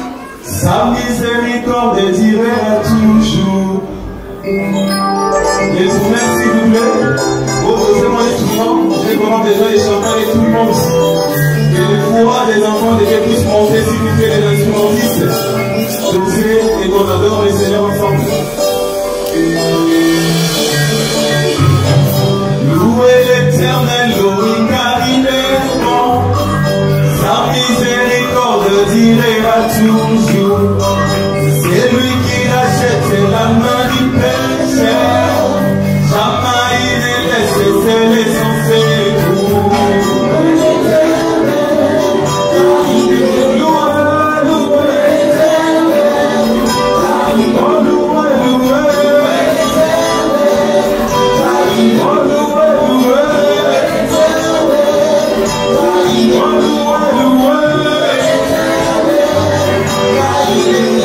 Sa miséricorde durera toujours. L'instrument s'il vous plaît. Posez-moi l'instrument. Je demande déjà les chanteurs et tout le monde. Et le fourra des enfants devait tous monter s'il vous plaît les instrumentistes. Posez et qu'on adore le Seigneur ensemble. Louez l'Éternel, oui car il est bon. Sa miséricorde durera toujours. C'est lui qui rachète la main du pécheur. Jamais il ne laisse ses l'essentiel pour. Yeah.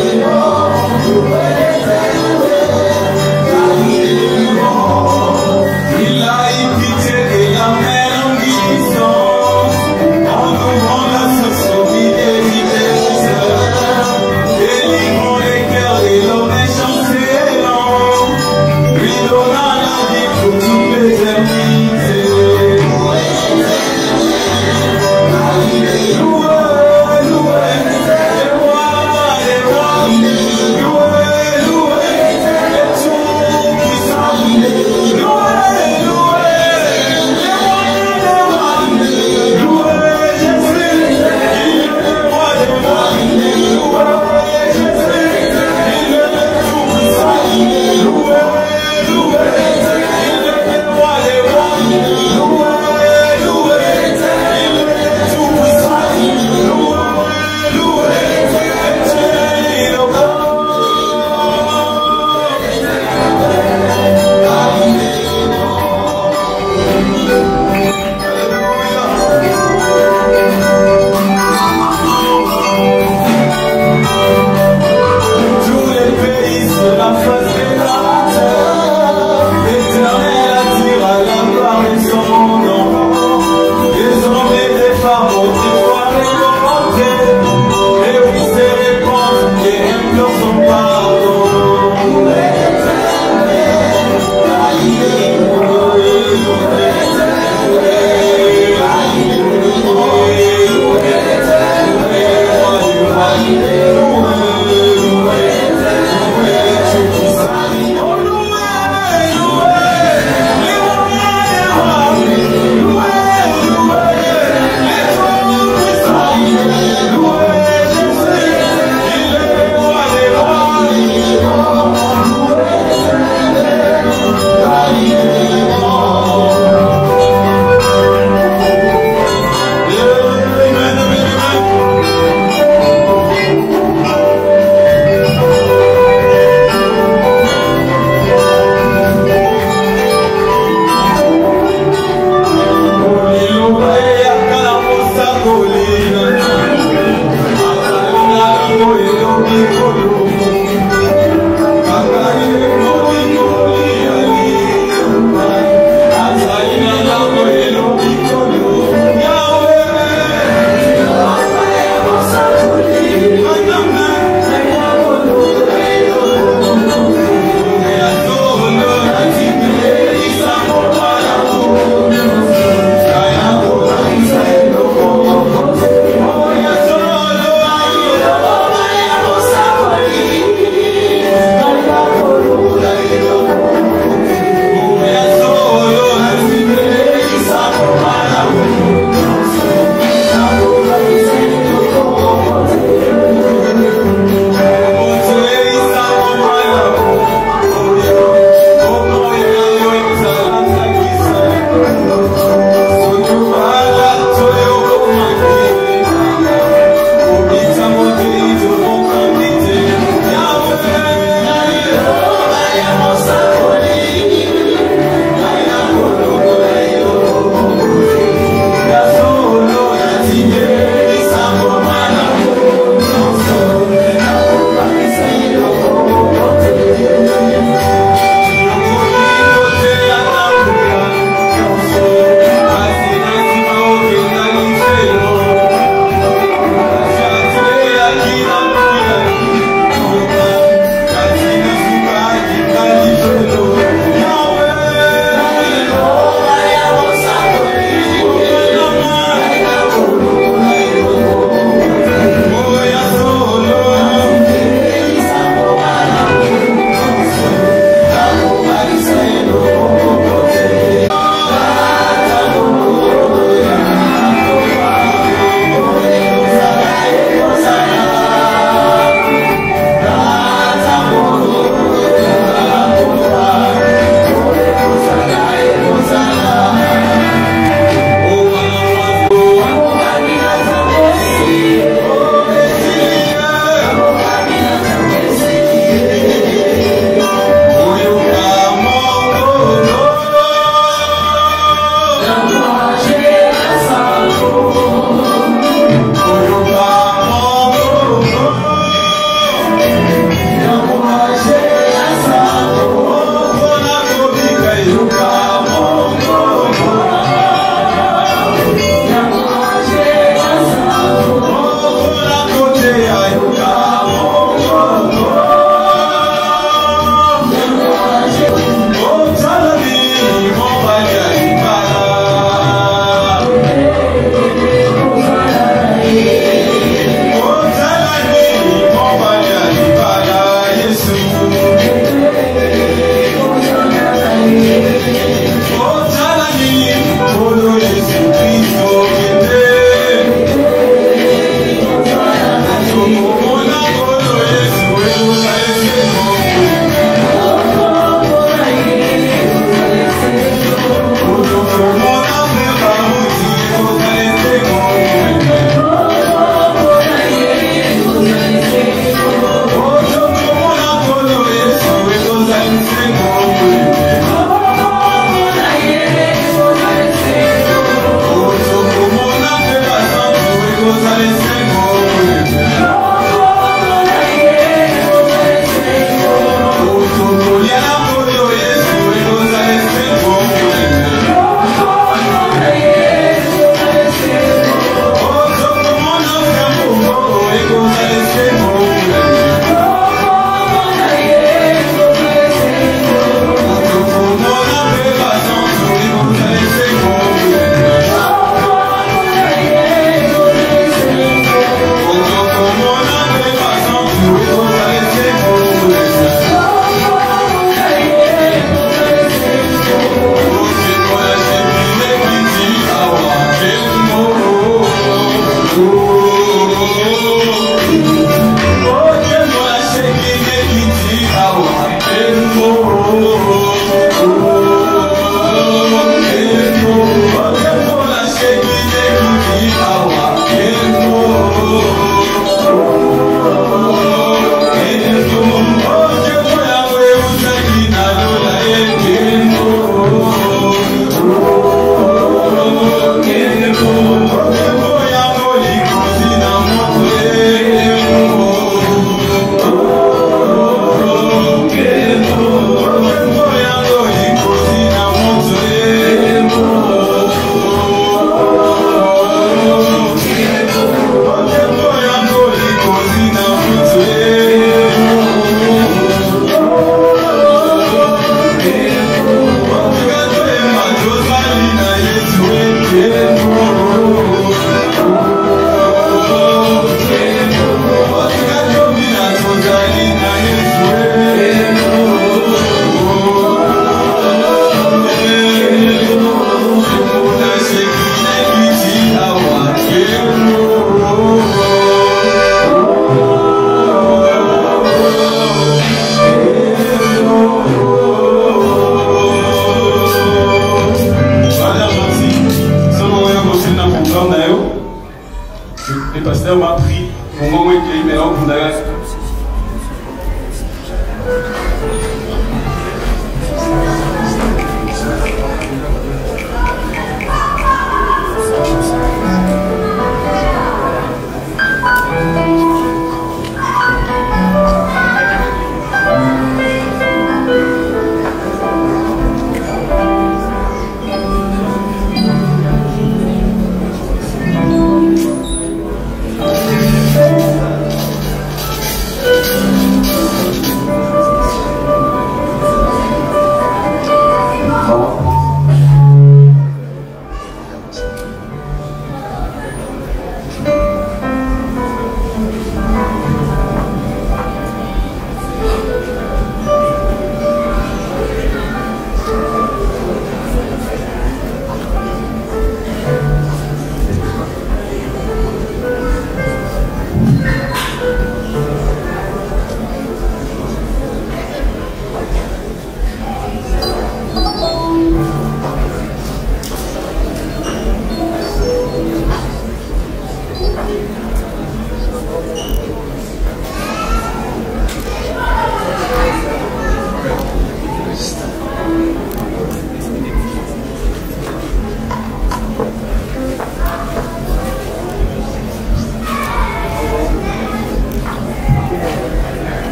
Le pasteur m'a pris mon moment et maintenant vous n'avez.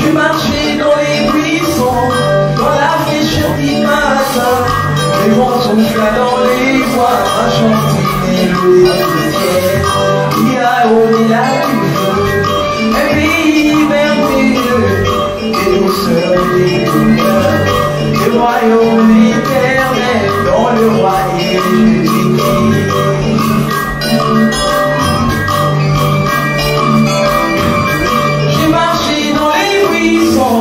J'ai marché dans les buissons, dans la fraîcheur du matin. Les vents sont plats dans les bois, à chanter le ciel. Il a au-delà du feu, un pays merveilleux, des douceurs, des couleurs, des royaumes éternels dans le roi et Jésus-Christ. J'ai marché dans les buissons,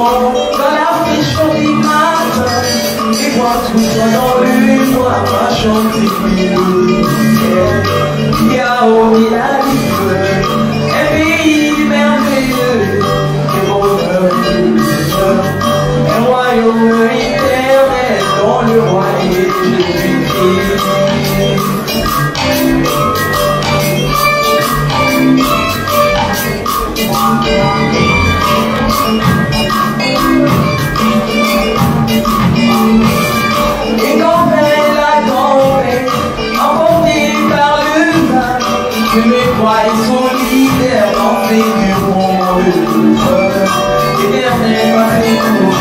dans la fraîcheur du matin, et moi tout seul dans le bois, ma chanter il y a au village un pays merveilleux, des bonheurs et des douceurs, un royaume éternel dont le roi est Jésus-Christ. Et quand elle a tombé, emporté par le vin, je me crois solidaire dans ces murs monde. Éternel m'a fait tout.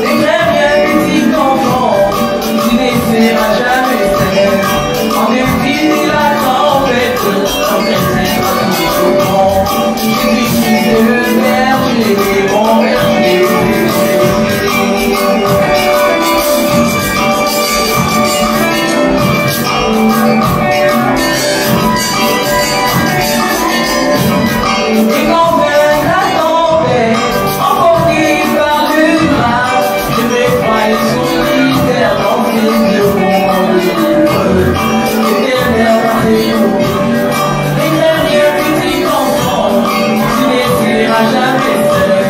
Les très bien petits enfants, tu n'essaieras jamais seul. En dépit de la tempête, en t'intégrera tous au vent. Jésus-Christ est le berger, mon berger. Et quand vient la tempête, emporté par le vent, je me crois solidaire dans ces murs monde. Éternel m'a fait tout. Les derniers petits enfants, tu n'essaieras jamais seul.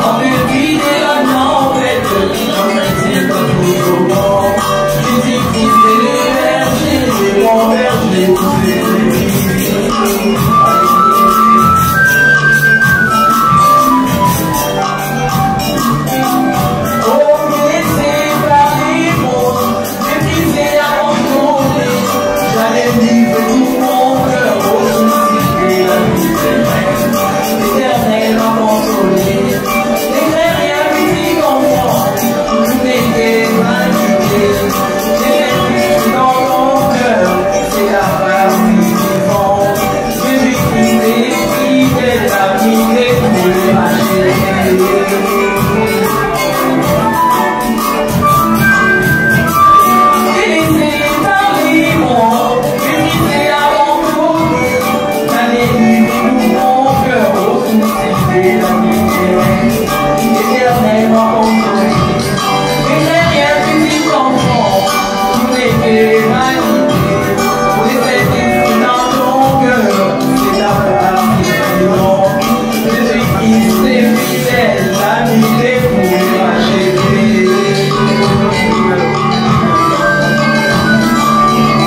En dépit de la tempête, j'en maintiens toujours au vent. Jésus-Christ est le berger, mon berger.